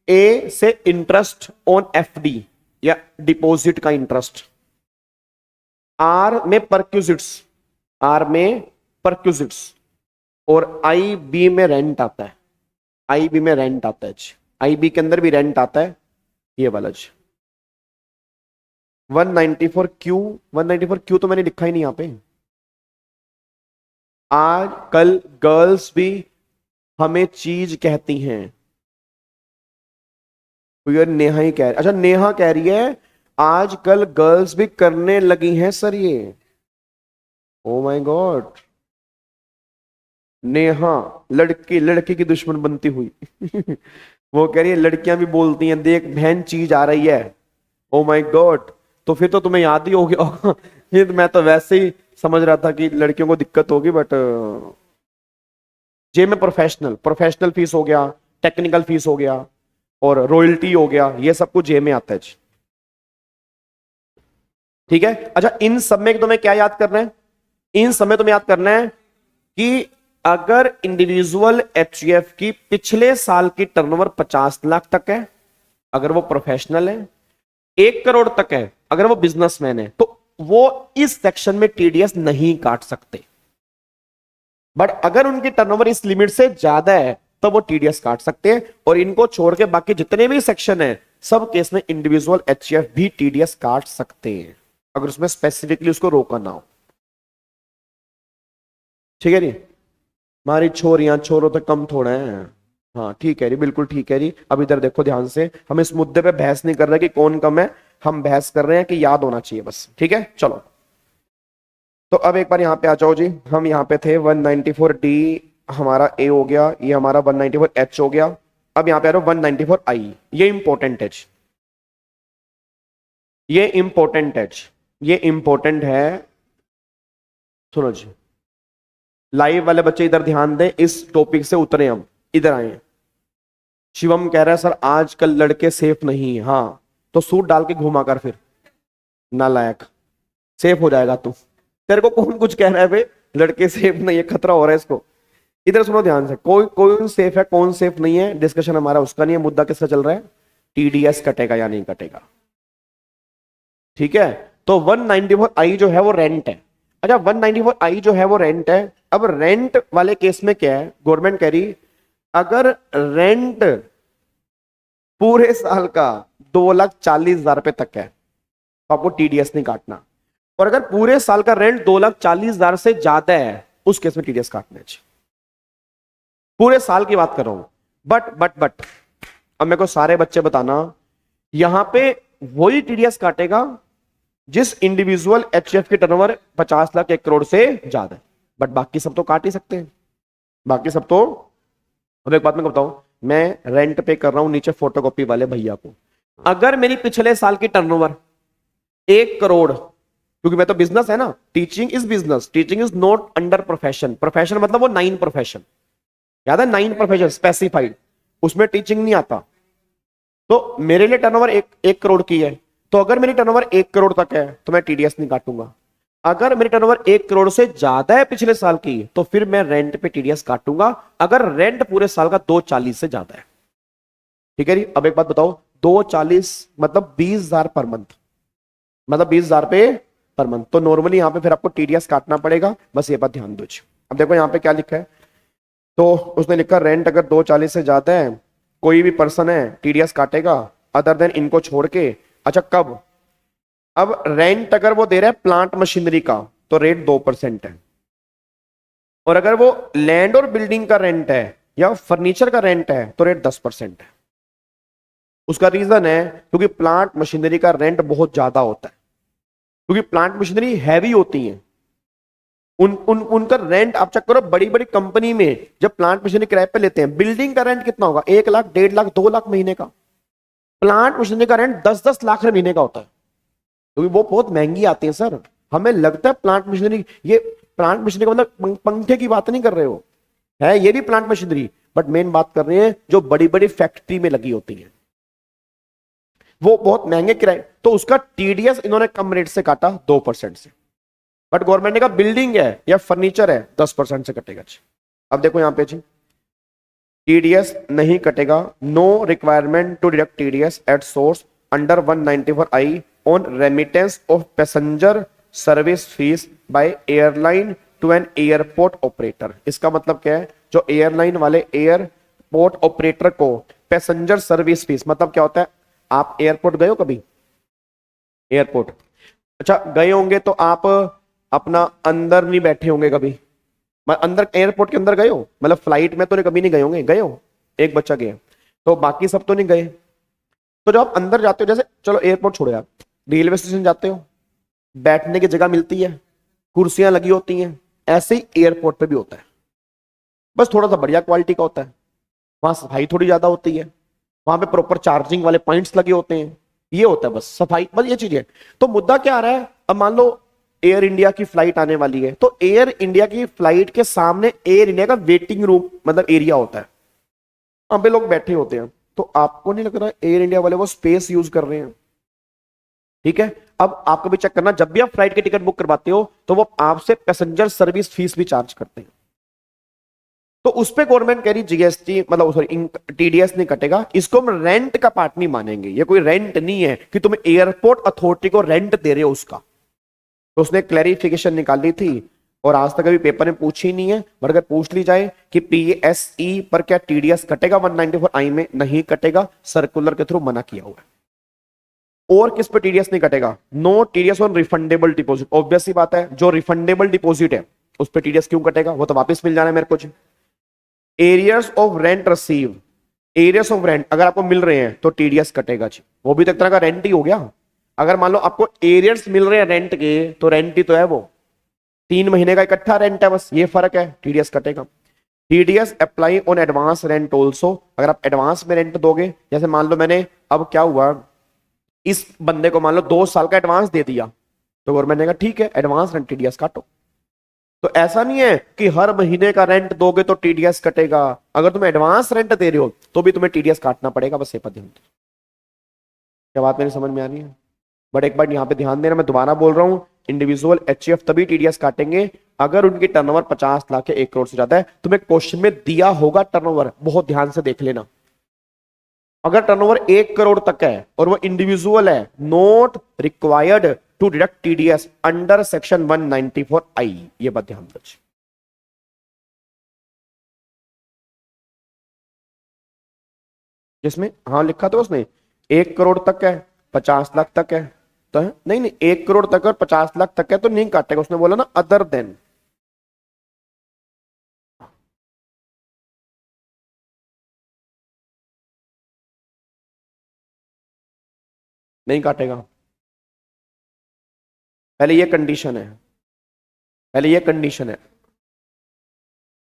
ए से इंटरेस्ट ऑन एफडी या डिपॉजिट का इंटरेस्ट। आर में परक्यूजिट्स, आर में परक्यूजिट्स, और आई बी में रेंट आता है, आई बी में रेंट आता है, आई बी के अंदर भी रेंट आता है, ये वाला 194 क्यू तो मैंने लिखा ही नहीं यहां पे। आज कल गर्ल्स भी हमें चीज कहती हैं, तो ये नेहा ही कह रही, अच्छा नेहा कह रही है आजकल गर्ल्स भी करने लगी हैं सर ये, ओ माय गॉड। नेहा लड़की लड़की की दुश्मन बनती हुई वो कह रही है लड़कियां भी बोलती हैं देख बहन चीज आ रही है, ओ माय गॉड। तो फिर तो तुम्हें याद ही हो गया होगा ये तो मैं तो वैसे ही समझ रहा था कि लड़कियों को दिक्कत होगी, बट जे में प्रोफेशनल, प्रोफेशनल फीस हो गया, टेक्निकल फीस हो गया, और रॉयल्टी हो गया, ये सब कुछ जे में आता है, ठीक है। अच्छा इन सब में तुम्हें क्या याद करना है, इन सब में तुम्हें याद करना है कि अगर इंडिविजुअल एचयूएफ की पिछले साल की टर्नओवर 50 लाख तक है, अगर वो प्रोफेशनल है, 1 करोड़ तक है अगर वो बिजनेसमैन है, तो वो इस सेक्शन में टीडीएस नहीं काट सकते। बट अगर उनकी टर्नओवर इस लिमिट से ज्यादा है तब वो टीडीएस काट सकते हैं, और इनको छोड़ के बाकी जितने भी सेक्शन है सब केस में इंडिविजुअल एचयूएफ भी टीडीएस काट सकते हैं, अगर उसमें स्पेसिफिकली उसको रोका ना हो, ठीक है जी। हमारी छोरियां छोरों तो कम थोड़ा है, हाँ ठीक है जी, बिल्कुल ठीक है जी। अब इधर देखो ध्यान से, हम इस मुद्दे पे बहस नहीं कर रहे कि कौन कम है, हम बहस कर रहे हैं कि याद होना चाहिए बस, ठीक है। चलो तो अब एक बार यहां पे आ जाओ जी, हम यहां पे थे 194 डी हमारा ए हो गया, ये हमारा 194 एच हो गया। अब यहां पे आ जाओ 194 आई, ये इंपॉर्टेंट है, ये इंपॉर्टेंट है, ये इंपॉर्टेंट है, सुनो जी। लाइव वाले बच्चे इधर ध्यान दें, इस टॉपिक से उतरे, हम इधर आए। शिवम कह रहा है सर आजकल लड़के सेफ नहीं है, हाँ तो सूट डाल के घुमा कर फिर, नालायक, सेफ हो जाएगा तू। तेरे को कौन कुछ कह रहा है बे, लड़के सेफ नहीं है, खतरा हो रहा है इसको। इधर सुनो ध्यान से, कोई सेफ है कौन सेफ नहीं है, डिस्कशन हमारा उसका नहीं है, मुद्दा किसका चल रहा है, टीडीएस कटेगा या नहीं कटेगा, ठीक है। तो 194 आई जो है वो रेंट है। अच्छा 194 आई जो है वो रेंट है। अब रेंट वाले केस में क्या है, गवर्नमेंट कह रही अगर रेंट पूरे साल का 2,40,000 रुपए तक है तो आपको टीडीएस नहीं काटना, और अगर पूरे साल का रेंट 2,40,000 से ज्यादा है उस केस में टीडीएस काटना चाहिए। पूरे साल की बात कर रहा हूं। बट अब मेरे को सारे बच्चे बताना, यहां पे वही टीडीएस काटेगा जिस इंडिविजुअल एचएफ की टर्नओवर 50 लाख 1 करोड़ से ज्यादा है, बट बाकी सब तो काट ही सकते हैं, बाकी सब तो अब एक बात मैं बताऊं, मैं रेंट पे कर रहा हूं नीचे फोटोकॉपी वाले भैया को, अगर मेरी पिछले साल की टर्नओवर 1 करोड़, क्योंकि मैं तो बिजनेस है ना, teaching is business, teaching is not under profession, profession मतलब वो 9 प्रोफेशन, याद है 9 प्रोफेशन स्पेसिफाइड, उसमें टीचिंग नहीं आता। तो मेरे लिए टर्नओवर 1 करोड़ की है, तो अगर मेरी टर्नओवर 1 करोड़ तक है तो मैं टीडीएस नहीं काटूंगा। अगर मेरी टर्नओवर 1 करोड़ से ज्यादा है पिछले साल की, तो फिर मैं रेंट पे टीडीएस काटूंगा, अगर रेंट पूरे साल का 240 से ज्यादा है। ठीक है जी। अब एक बात बताओ, 240 मतलब 20,000 पर मंथ, मतलब 20,000 पे पर मंथ, तो नॉर्मली यहां पे फिर आपको टीडीएस काटना पड़ेगा, बस ये बात ध्यान दो। अब देखो यहां पे क्या लिखा है, तो उसने लिखा रेंट अगर 240 से ज्यादा है, कोई भी पर्सन है टीडीएस काटेगा, अदर देन इनको छोड़ के। अच्छा कब? अब रेंट अगर वो दे रहा है प्लांट मशीनरी का तो रेट 2% है, और अगर वो लैंड और बिल्डिंग का रेंट है या फर्नीचर का रेंट है तो रेट 10% है। उसका रीजन है क्योंकि प्लांट मशीनरी का रेंट बहुत ज्यादा होता है, क्योंकि प्लांट मशीनरी हैवी होती है, उनका रेंट आप चेक करो, बड़ी बड़ी कंपनी में जब प्लांट मशीनरी किराए पे लेते हैं, बिल्डिंग का रेंट कितना होगा? 1 लाख, 1.5 लाख, 2 लाख महीने का। प्लांट मशीनरी का रेंट 10-10 लाख महीने का होता है, क्योंकि वो बहुत महंगी आती है सर। हमें लगता है प्लांट मशीनरी, ये प्लांट मशीनरी का मतलब पंखे की बात नहीं कर रहे हो, है ये भी प्लांट मशीनरी, बट मेन बात कर रहे हैं जो बड़ी बड़ी फैक्ट्री में लगी होती है, वो बहुत महंगे किराए, तो उसका टीडीएस इन्होंने कम रेट से काटा 2% से, बट गवर्नमेंट ने कहा बिल्डिंग है या फर्नीचर है 10% से कटेगा। अब देखो यहां पे जी, टीडीएस नहीं कटेगा, no requirement to deduct TDS at source under 194I on remittance of passenger service fees by airline to an airport operator. इसका मतलब क्या है? जो एयरलाइन वाले एयरपोर्ट ऑपरेटर को पैसेंजर सर्विस फीस, मतलब क्या होता है? आप एयरपोर्ट गए हो कभी? एयरपोर्ट, अच्छा गए होंगे तो आप अपना अंदर नहीं बैठे होंगे कभी, अंदर एयरपोर्ट के अंदर गए हो, मतलब फ्लाइट में तो नहीं, कभी नहीं गए होंगे, गए हो? एक बच्चा गया, तो बाकी सब तो नहीं गए। तो जब आप अंदर जाते हो, जैसे चलो एयरपोर्ट छोड़ो यार, रेलवे स्टेशन जाते हो, बैठने की जगह मिलती है, कुर्सियां लगी होती हैं, ऐसे ही एयरपोर्ट पे भी होता है, बस थोड़ा सा बढ़िया क्वालिटी का होता है, वहां सफाई थोड़ी ज्यादा होती है, वहां पे प्रॉपर चार्जिंग वाले पॉइंट्स लगे होते हैं, ये होता है बस सफाई, बस ये चीज है। तो मुद्दा क्या आ रहा है, अब मान लो एयर इंडिया की फ्लाइट आने वाली है, तो एयर इंडिया की फ्लाइट के सामने एयर इंडिया का वेटिंग रूम मतलब एरिया होता है, वहां पे लोग बैठे होते हैं, तो आपको नहीं लग रहा एयर इंडिया वाले वो स्पेस यूज कर रहे हैं? ठीक है। अब आप कभी चेक करना, जब भी आप फ्लाइट की टिकट बुक करवाते हो तो वो आपसे पैसेंजर सर्विस फीस भी चार्ज करते हैं, तो उस पे गवर्नमेंट कह रही जीएसटी मतलब सॉरी टीडीएस नहीं कटेगा, इसको हम रेंट का पार्ट नहीं मानेंगे, ये कोई रेंट नहीं है कि तुम एयरपोर्ट अथॉरिटी को रेंट दे रहे हो उसका। तो उसने क्लैरिफिकेशन निकाली थी, और आज तक अभी पेपर में पूछी नहीं है, बट अगर पूछ ली जाए कि पीएसई पर क्या टीडीएस कटेगा 194I में, नहीं कटेगा, सर्कुलर के थ्रू मना किया हुआ है। और किस पे टीडीएस नहीं कटेगा? No TDS on refundable deposit, obvious सी बात है, जो रिफंडेबल डिपॉजिट है उस पर टीडीएस क्यों कटेगा? वो तो वापस मिल जाना है मेरे को। Arrears of rent receive, arrears of rent अगर आपको मिल रहे हैं तो टीडीएस कटेगा जी, वो भी तो एक तरह का रेंट ही हो गया। अगर मान लो आपको एरियर्स मिल रहे हैं रेंट के, तो रेंट ही तो है वो, 3 महीने का इकट्ठा रेंट है, बस ये फर्क है, टीडीएस कटेगा। TDS apply on advance rent also, अगर आप एडवांस में रेंट दोगे, जैसे मान लो मैंने, अब क्या हुआ, इस बंदे को मान लो 2 साल का एडवांस दे दिया, तो गवर्नमेंट ने कहा ठीक है एडवांस रेंट टीडीएस काटो। तो ऐसा नहीं है कि हर महीने का रेंट दोगे तो टीडीएस कटेगा, अगर तुम एडवांस रेंट दे रहे हो तो भी तुम्हें टीडीएस काटना पड़ेगा, बस ये पर ध्यान दो। क्या बात मेरी समझ में आ रही है? बट एक बार यहां पे ध्यान देना, मैं दोबारा बोल रहा हूं, इंडिविजुअल एचएफ तभी टीडीएस काटेंगे अगर उनकी टर्नओवर 50 लाख या 1 करोड़ से ज्यादा है। तुम्हें क्वेश्चन में दिया होगा टर्नओवर, बहुत ध्यान से देख लेना, अगर टर्नओवर 1 करोड़ तक है और वो इंडिविजुअल है, not required to deduct TDS under section 194I, ये बात ध्यान दो। जिसमें हाँ लिखा था उसने 1 करोड़ तक है, 50 लाख तक है, तो है नहीं नहीं 1 करोड़ तक और 50 लाख तक है तो नहीं काटेगा, उसने बोला ना अदर देन, नहीं काटेगा। पहले ये कंडीशन है, पहले ये कंडीशन है,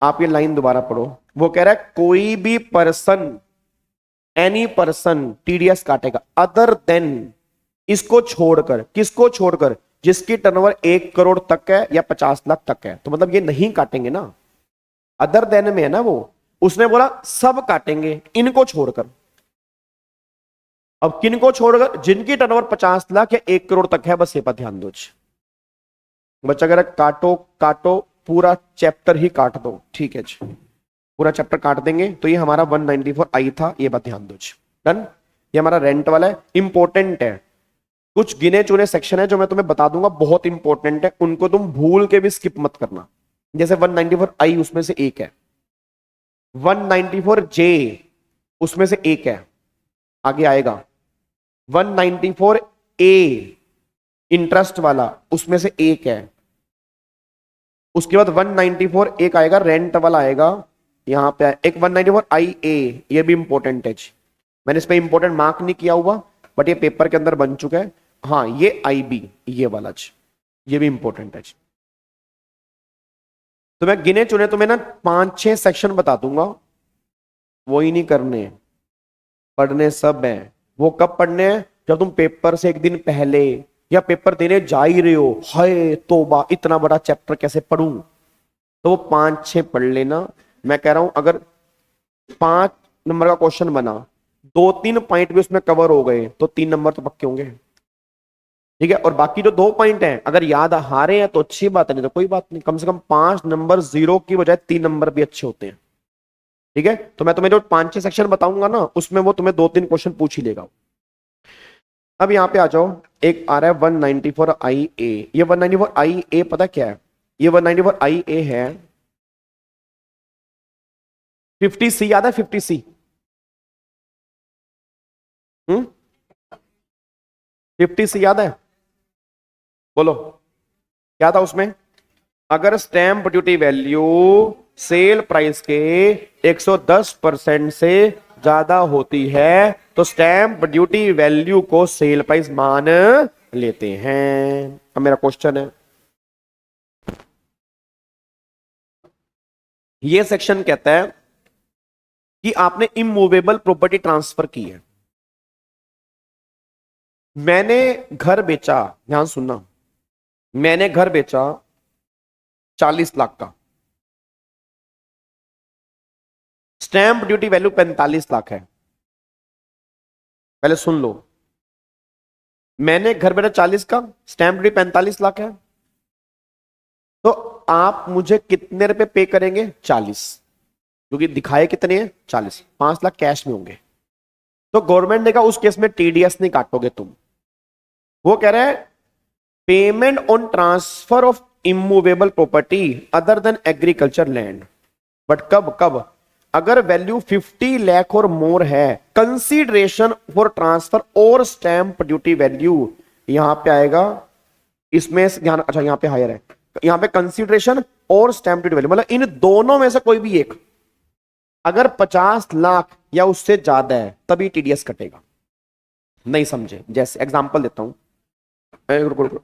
आप ये लाइन दोबारा पढ़ो। वो कह रहा है कोई भी पर्सन, एनी पर्सन टीडीएस काटेगा अदर देन, इसको छोड़कर, किसको छोड़कर, जिसकी टर्नओवर 1 करोड़ तक है या 50 लाख तक है। तो मतलब ये नहीं काटेंगे ना, अदर देन में है ना वो। उसने बोला सब काटेंगे इनको छोड़कर। अब किनको छोड़कर? जिनकी टर्नओवर 50 लाख या 1 करोड़ तक है, बस ये पर ध्यान दो बच्चा। अगर काटो काटो, पूरा चैप्टर ही काट दो, ठीक है जी, पूरा चैप्टर काट देंगे। तो ये हमारा 194 था, ये बात ध्यान दो। डन। ये हमारा रेंट वाला है, इंपॉर्टेंट है। कुछ गिने चुने सेक्शन है जो मैं तुम्हें बता दूंगा, बहुत इंपॉर्टेंट है, उनको तुम भूल के भी स्किप मत करना। जैसे 194I उसमें से एक है, 194J उसमें से एक है, आगे आएगा 194A इंटरेस्ट वाला उसमें से एक है। उसके बाद 194 एक आएगा रेंट वाला आएगा, यहां पे एक 194IA, ये भी इंपॉर्टेंट है। मैंने इस पे इंपॉर्टेंट मार्क नहीं किया हुआ, बट ये पेपर के अंदर बन चुका है। हाँ, ये IB, ये वाला ये भी इंपॉर्टेंट है। तो मैं गिने चुने तुम्हें ना 5-6 सेक्शन बता दूंगा, वो ही नहीं करने, पढ़ने सब है। वो कब पढ़ने हैं? जब तुम पेपर से एक दिन पहले या पेपर देने जा ही रहे हो, हाय तौबा इतना बड़ा चैप्टर कैसे पढ़ूं, तो वो 5-6 पढ़ लेना। मैं कह रहा हूं अगर 5 नंबर का क्वेश्चन बना, 2-3 पॉइंट भी उसमें कवर हो गए तो 3 नंबर तो पक्के होंगे, ठीक है। और बाकी जो 2 पॉइंट हैं अगर याद हारे हैं तो अच्छी बात है, नहीं तो कोई बात नहीं। कम से कम 5 नंबर 0 की बजाय 3 नंबर भी अच्छे होते हैं, ठीक है। तो मैं तुम्हें जो 5-6 सेक्शन बताऊंगा ना, उसमें वो तुम्हें 2-3 क्वेश्चन पूछ ही लेगा। अब यहां पे आ जाओ, एक आ रहा है 194IA। ये 194IA पता क्या है? ये 194IA है 50C, याद है 50C? 50C याद है? बोलो क्या था उसमें? अगर stamp duty value sale price के 110% से ज्यादा होती है तो स्टैंप ड्यूटी वैल्यू को सेल प्राइस मान लेते हैं। अब मेरा क्वेश्चन है, ये सेक्शन कहता है कि आपने इमूवेबल प्रॉपर्टी ट्रांसफर की है। मैंने घर बेचा, ध्यान सुनना, मैंने घर बेचा 40 लाख का, स्टैंप ड्यूटी वैल्यू 45 लाख है। पहले सुन लो, मैंने घर बेचा 40 का, स्टैंप ड्यूटी 45 लाख है, तो आप मुझे कितने रुपए पे करेंगे? 40, क्योंकि दिखाए कितने हैं? 40। 5 लाख कैश में होंगे। तो गवर्नमेंट ने कहा उस केस में टीडीएस नहीं काटोगे तुम। वो कह रहे हैं payment on transfer of immovable property other than agriculture land, but कब कब? अगर वैल्यू 50 लाख और मोर है, कंसीडरेशन फॉर ट्रांसफर और स्टैंप ड्यूटी वैल्यू यहां पे आएगा, इसमें ध्यान, अच्छा यहां पे हायर है, यहां पे कंसीडरेशन और स्टैंप ड्यूटी वैल्यू, मतलब इन दोनों में से कोई भी एक अगर 50 लाख या उससे ज्यादा है तभी टीडीएस कटेगा। नहीं समझे? जैसे एग्जांपल देता हूं,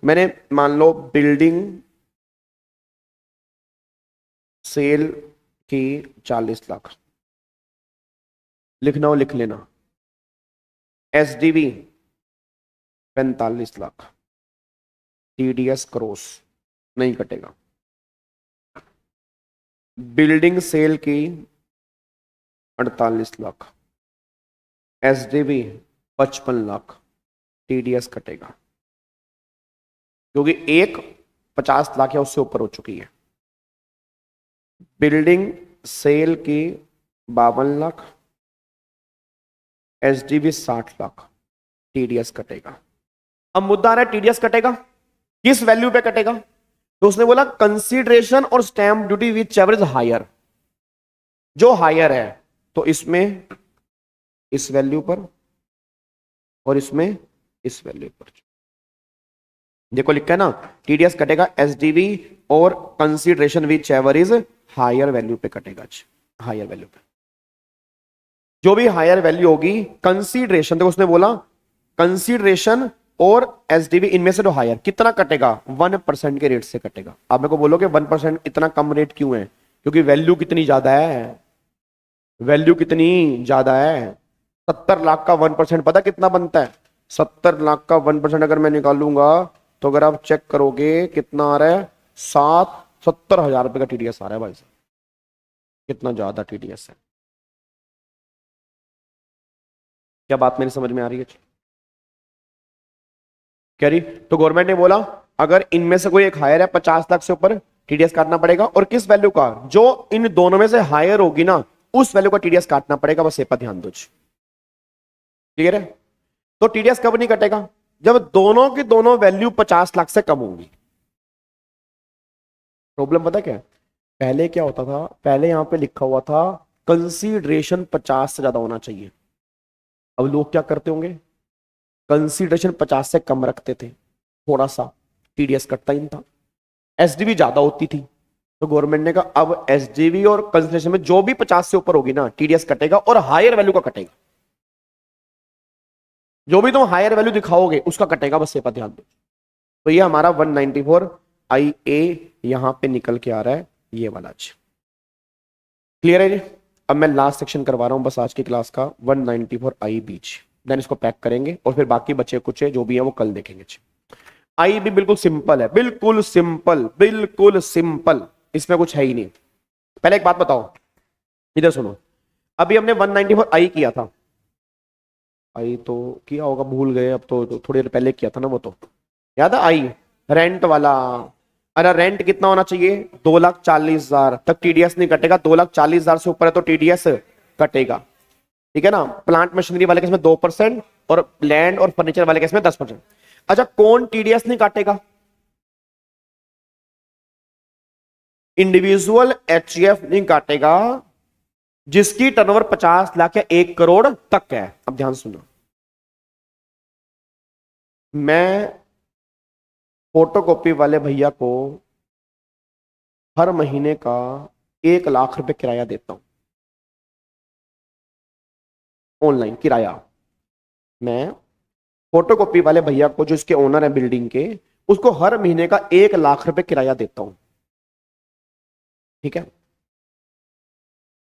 मैंने मान लो बिल्डिंग सेल की 40 लाख, लिखना हो लिख लेना, एसडीवी 45 लाख, टीडीएस क्रॉस नहीं कटेगा। बिल्डिंग सेल की 48 लाख, एसडीवी 55 लाख, टीडीएस कटेगा, क्योंकि एक 50 लाख या उससे ऊपर हो चुकी है। बिल्डिंग सेल की 52 लाख, एसडीवी 60 लाख, टीडीएस कटेगा। अब मुद्दा आ रहा है टीडीएस कटेगा किस वैल्यू पे कटेगा? तो उसने बोला कंसीडरेशन और stamp duty whichever is higher, जो हायर है तो इसमें इस वैल्यू पर और इसमें इस वैल्यू पर। देखो लिखा है ना, टीडीएस कटेगा एसडीवी और consideration whichever is higher value पे कटेगा, हायर वैल्यू पे। जो भी हायर वैल्यू होगी, कंसीडरेशन, देखो उसने बोला कंसीडरेशन और एसडीवी इनमें से जो हायर, कितना कटेगा? 1% के रेट से कटेगा। आप मेरे को बोलोगे 1% इतना कम रेट क्यों है? क्योंकि वैल्यू कितनी ज्यादा है, वैल्यू कितनी ज्यादा है। 70 लाख का 1% पता कितना बनता है? 70 लाख का 1% अगर मैं निकालूंगा तो अगर आप चेक करोगे कितना आ रहा है, 70,000 रुपए का टीडीएस आ रहा है भाई साहब। कितना ज्यादा टीडीएस है। क्या बात मेरी समझ में आ रही है? कह रही तो गवर्नमेंट ने बोला अगर इनमें से कोई एक हायर है 50 लाख से ऊपर टीडीएस काटना पड़ेगा, और किस वैल्यू का? जो इन दोनों में से हायर होगी ना उस वैल्यू का टीडीएस काटना पड़ेगा। बस ये पर ध्यान दो। क्लियर है? तो टीडीएस कब नहीं कटेगा? जब दोनों की दोनों वैल्यू 50 लाख से कम होंगी। प्रॉब्लम पता क्या है? पहले क्या होता था, पहले यहां पे लिखा हुआ था कंसीडरेशन 50 से ज्यादा होना चाहिए। अब लोग क्या करते होंगे, कंसीडरेशन 50 से कम रखते थे, थोड़ा सा टीडीएस कटता ही नहीं था। एसडीवी ज्यादा होती थी, तो गवर्नमेंट ने कहा अब एसडीवी और कंसीडरेशन में जो भी 50 से ऊपर होगी ना टीडीएस कटेगा, और हायर वैल्यू का कटेगा। जो भी तुम हायर वैल्यू दिखाओगे उसका कटेगा। बस ये पर ध्यान दो। तो ये हमारा 194 IA यहां पे निकल के आ रहा है, ये वाला। क्लियर है जी? अब मैं लास्ट सेक्शन करवा रहा हूं बस आज की क्लास का, 194 आई बीच। देन इसको पैक करेंगे और फिर बाकी बचे कुछ जो भी है वो कल देखेंगे। आई भी बिल्कुल सिंपल है, बिल्कुल सिंपल, बिल्कुल सिंपल, इसमें कुछ है ही नहीं। पहले एक बात बताओ, इधर सुनो। अभी हमने 194 आई किया था, आई तो किया होगा, भूल गए अब तो थोड़ी देर पहले किया था ना वो, तो याद है? आई रेंट वाला। अरे रेंट कितना होना चाहिए? 2,40,000 तक टीडीएस नहीं कटेगा। 2,40,000 से ऊपर है तो टीडीएस कटेगा। ठीक है ना? प्लांट मशीनरी वाले केस में 2% और लैंड और फर्नीचर वाले केस में 10%। अच्छा, कौन टीडीएस नहीं काटेगा? इंडिविजुअल एचजीएफ नहीं काटेगा जिसकी टर्नओवर 50 लाख या 1 करोड़ तक है। अब ध्यान सुनो, मैं फोटोकॉपी वाले भैया को हर महीने का 1 लाख रुपए किराया देता हूं, ऑनलाइन किराया। मैं फोटोकॉपी वाले भैया को, जो इसके ओनर है बिल्डिंग के, उसको हर महीने का 1 लाख रुपए किराया देता हूं। ठीक है?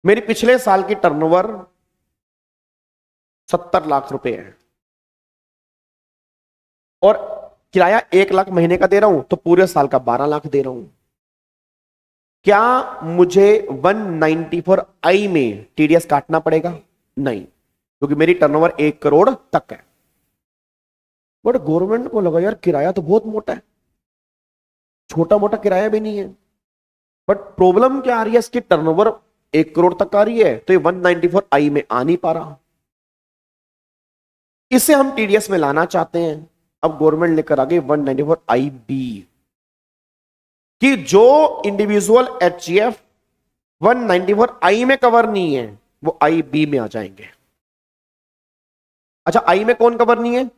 मेरी पिछले साल की टर्नओवर 70 लाख रुपए है और किराया 1 लाख महीने का दे रहा हूं, तो पूरे साल का 12 लाख दे रहा हूं। क्या मुझे 194 आई में टीडीएस काटना पड़ेगा? नहीं, क्योंकि मेरी टर्नओवर 1 करोड़ तक है। बट गवर्नमेंट को लगा यार किराया तो बहुत मोटा है, छोटा मोटा किराया भी नहीं है। बट प्रॉब्लम क्या आ रही है, इसकी टर्नओवर 1 करोड़ तक आ रही है, तो ये 194 आई में आ नहीं पा रहा। इसे हम टीडीएस में लाना चाहते हैं। अब गवर्नमेंट लेकर आ गई 194 आई बी, कि जो इंडिविजुअल एचजीएफ 194 आई में कवर नहीं है वो आई बी में आ जाएंगे। अच्छा, आई में कौन कवर नहीं है?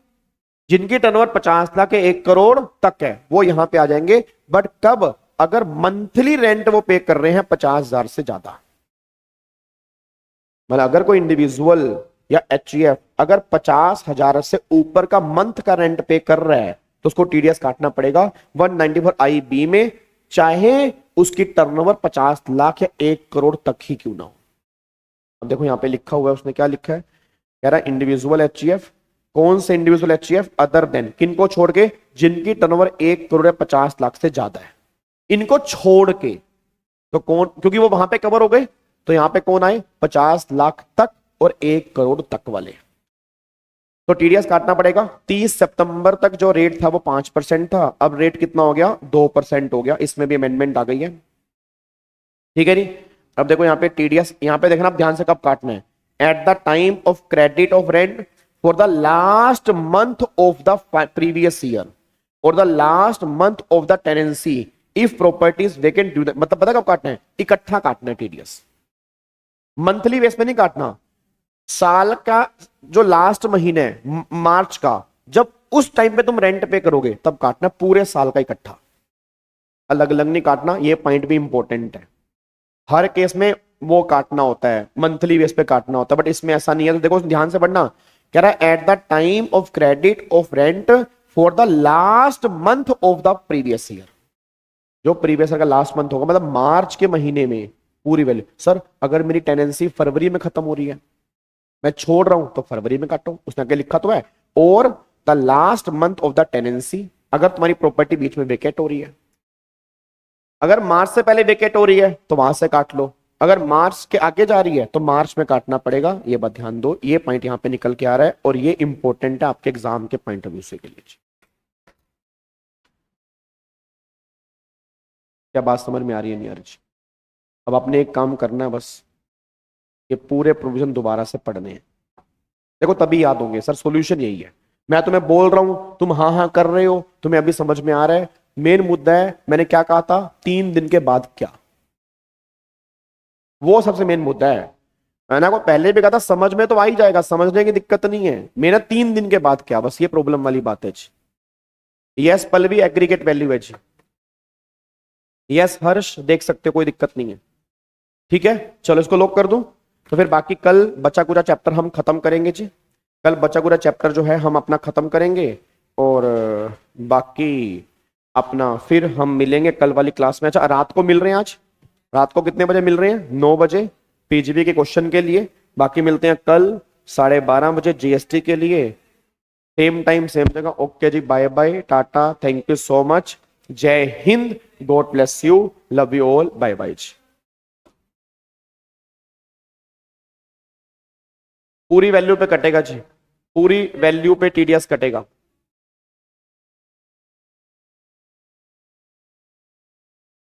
जिनकी टर्नओवर 50 लाख या 1 करोड़ तक है वो यहां पे आ जाएंगे। बट कब? अगर मंथली रेंट वो पे कर रहे हैं 50,000 से ज्यादा। मतलब अगर कोई इंडिविजुअल या एचजीएफ अगर 50,000 से ऊपर का मंथ का रेंट पे कर रहा है तो उसको टीडीएस काटना पड़ेगा 194 आई बी में, चाहे उसकी टर्नओवर 50 लाख या 1 करोड़ तक ही क्यों ना हो। अब देखो यहां पे लिखा हुआ है, उसने क्या लिखा है, कह रहा है इंडिविजुअल एचजीएफ। कौन से इंडिविजुअल एचजीएफ? अदर देन, किनको छोड़ के? जिनकी टर्नओवर 1 करोड़ या 50 लाख से ज्यादा है, इनको छोड़ के। तो कौन? क्योंकि वो वहां पे कवर हो गए, तो यहां पे कौन आए? 50 लाख तक और 1 करोड़ तक वाले। तो टीडीएस काटना पड़ेगा। 30 सितंबर तक जो रेट था वो 5% था, अब रेट कितना हो गया? 2% हो गया। इसमें भी अमेंडमेंट आ गई है। ठीक है जी? अब देखो यहाँ पे टीडीएस, यहाँ पे देखना आप ध्यान से कब काटना है। At the time of credit of rent for the last month of the previous year और the last month of the tenancy if property is vacant due. मतलब पता कब काटना है? इकट्ठा काटना है टीडीएस, मंथली बेस पे नहीं काटना। साल का जो लास्ट महीने है मार्च का, जब उस टाइम पे तुम रेंट पे करोगे तब काटना, पूरे साल का इकट्ठा, अलग अलग नहीं काटना। ये पॉइंट भी इंपॉर्टेंट है। हर केस में वो काटना होता है, मंथली बेस पे काटना होता है, बट इसमें ऐसा नहीं है। तो देखो ध्यान से पढ़ना, कह रहा है at the time of credit of rent for the last month of the previous year. जो प्रीवियस ईयर का लास्ट मंथ होगा, मतलब मार्च के महीने में पूरी वैल्यू। सर अगर मेरी टेनेंसी फरवरी में खत्म हो रही है, मैं छोड़ रहा हूं तो फरवरी में काटो, उसने आगे लिखा तो है, और the last month of the tenancy, अगर तुम्हारी प्रॉपर्टी बीच में वेकेट हो रही है, अगर मार्च से पहले वेकेट हो रही है तो वहां से काट लो, अगर मार्च के आगे जा रही है तो मार्च में काटना पड़ेगा। ये बात ध्यान दो, ये पॉइंट यहां पे निकल के आ रहा है और ये इंपॉर्टेंट है आपके एग्जाम के पॉइंट ऑफ व्यू से के लिए। क्या बात समझ में आ रही है? नहीं आ रही? अब आपने एक काम करना है, बस ये पूरे प्रोविजन दोबारा से पढ़ने हैं, देखो तभी याद होंगे। सर सॉल्यूशन यही है, मैं तुम्हें बोल रहा हूं, तुम हाँ हाँ कर रहे हो, तुम्हें अभी समझ में आ रहा है। मेन मुद्दा है, मैंने क्या कहा था, 3 दिन के बाद क्या, वो सबसे मेन मुद्दा है। मैंने आपको पहले भी कहा था समझ में तो आ ही जाएगा, समझने की दिक्कत नहीं है, मेरा 3 दिन के बाद क्या, बस ये प्रॉब्लम वाली बात है जी। यस पल्लवी एग्रीगेट वैल्यू है जी। यस हर्ष देख सकते हो, कोई दिक्कत नहीं है। ठीक है चलो इसको लॉक कर दूं, तो फिर बाकी कल बचा कुचा चैप्टर हम खत्म करेंगे जी। कल बचा कुचा चैप्टर जो है हम अपना खत्म करेंगे, और बाकी अपना फिर हम मिलेंगे कल वाली क्लास में। अच्छा रात को मिल रहे हैं, आज रात को कितने बजे मिल रहे हैं? 9 बजे पीजीबी के क्वेश्चन के लिए। बाकी मिलते हैं कल 12:30 बजे जीएसटी के लिए, सेम टाइम सेम जगह। ओके जी, bye bye, tata, thank you so much, जय हिंद, God bless you, love you all, bye bye जी। पूरी वैल्यू पे कटेगा जी, पूरी वैल्यू पे टीडीएस कटेगा।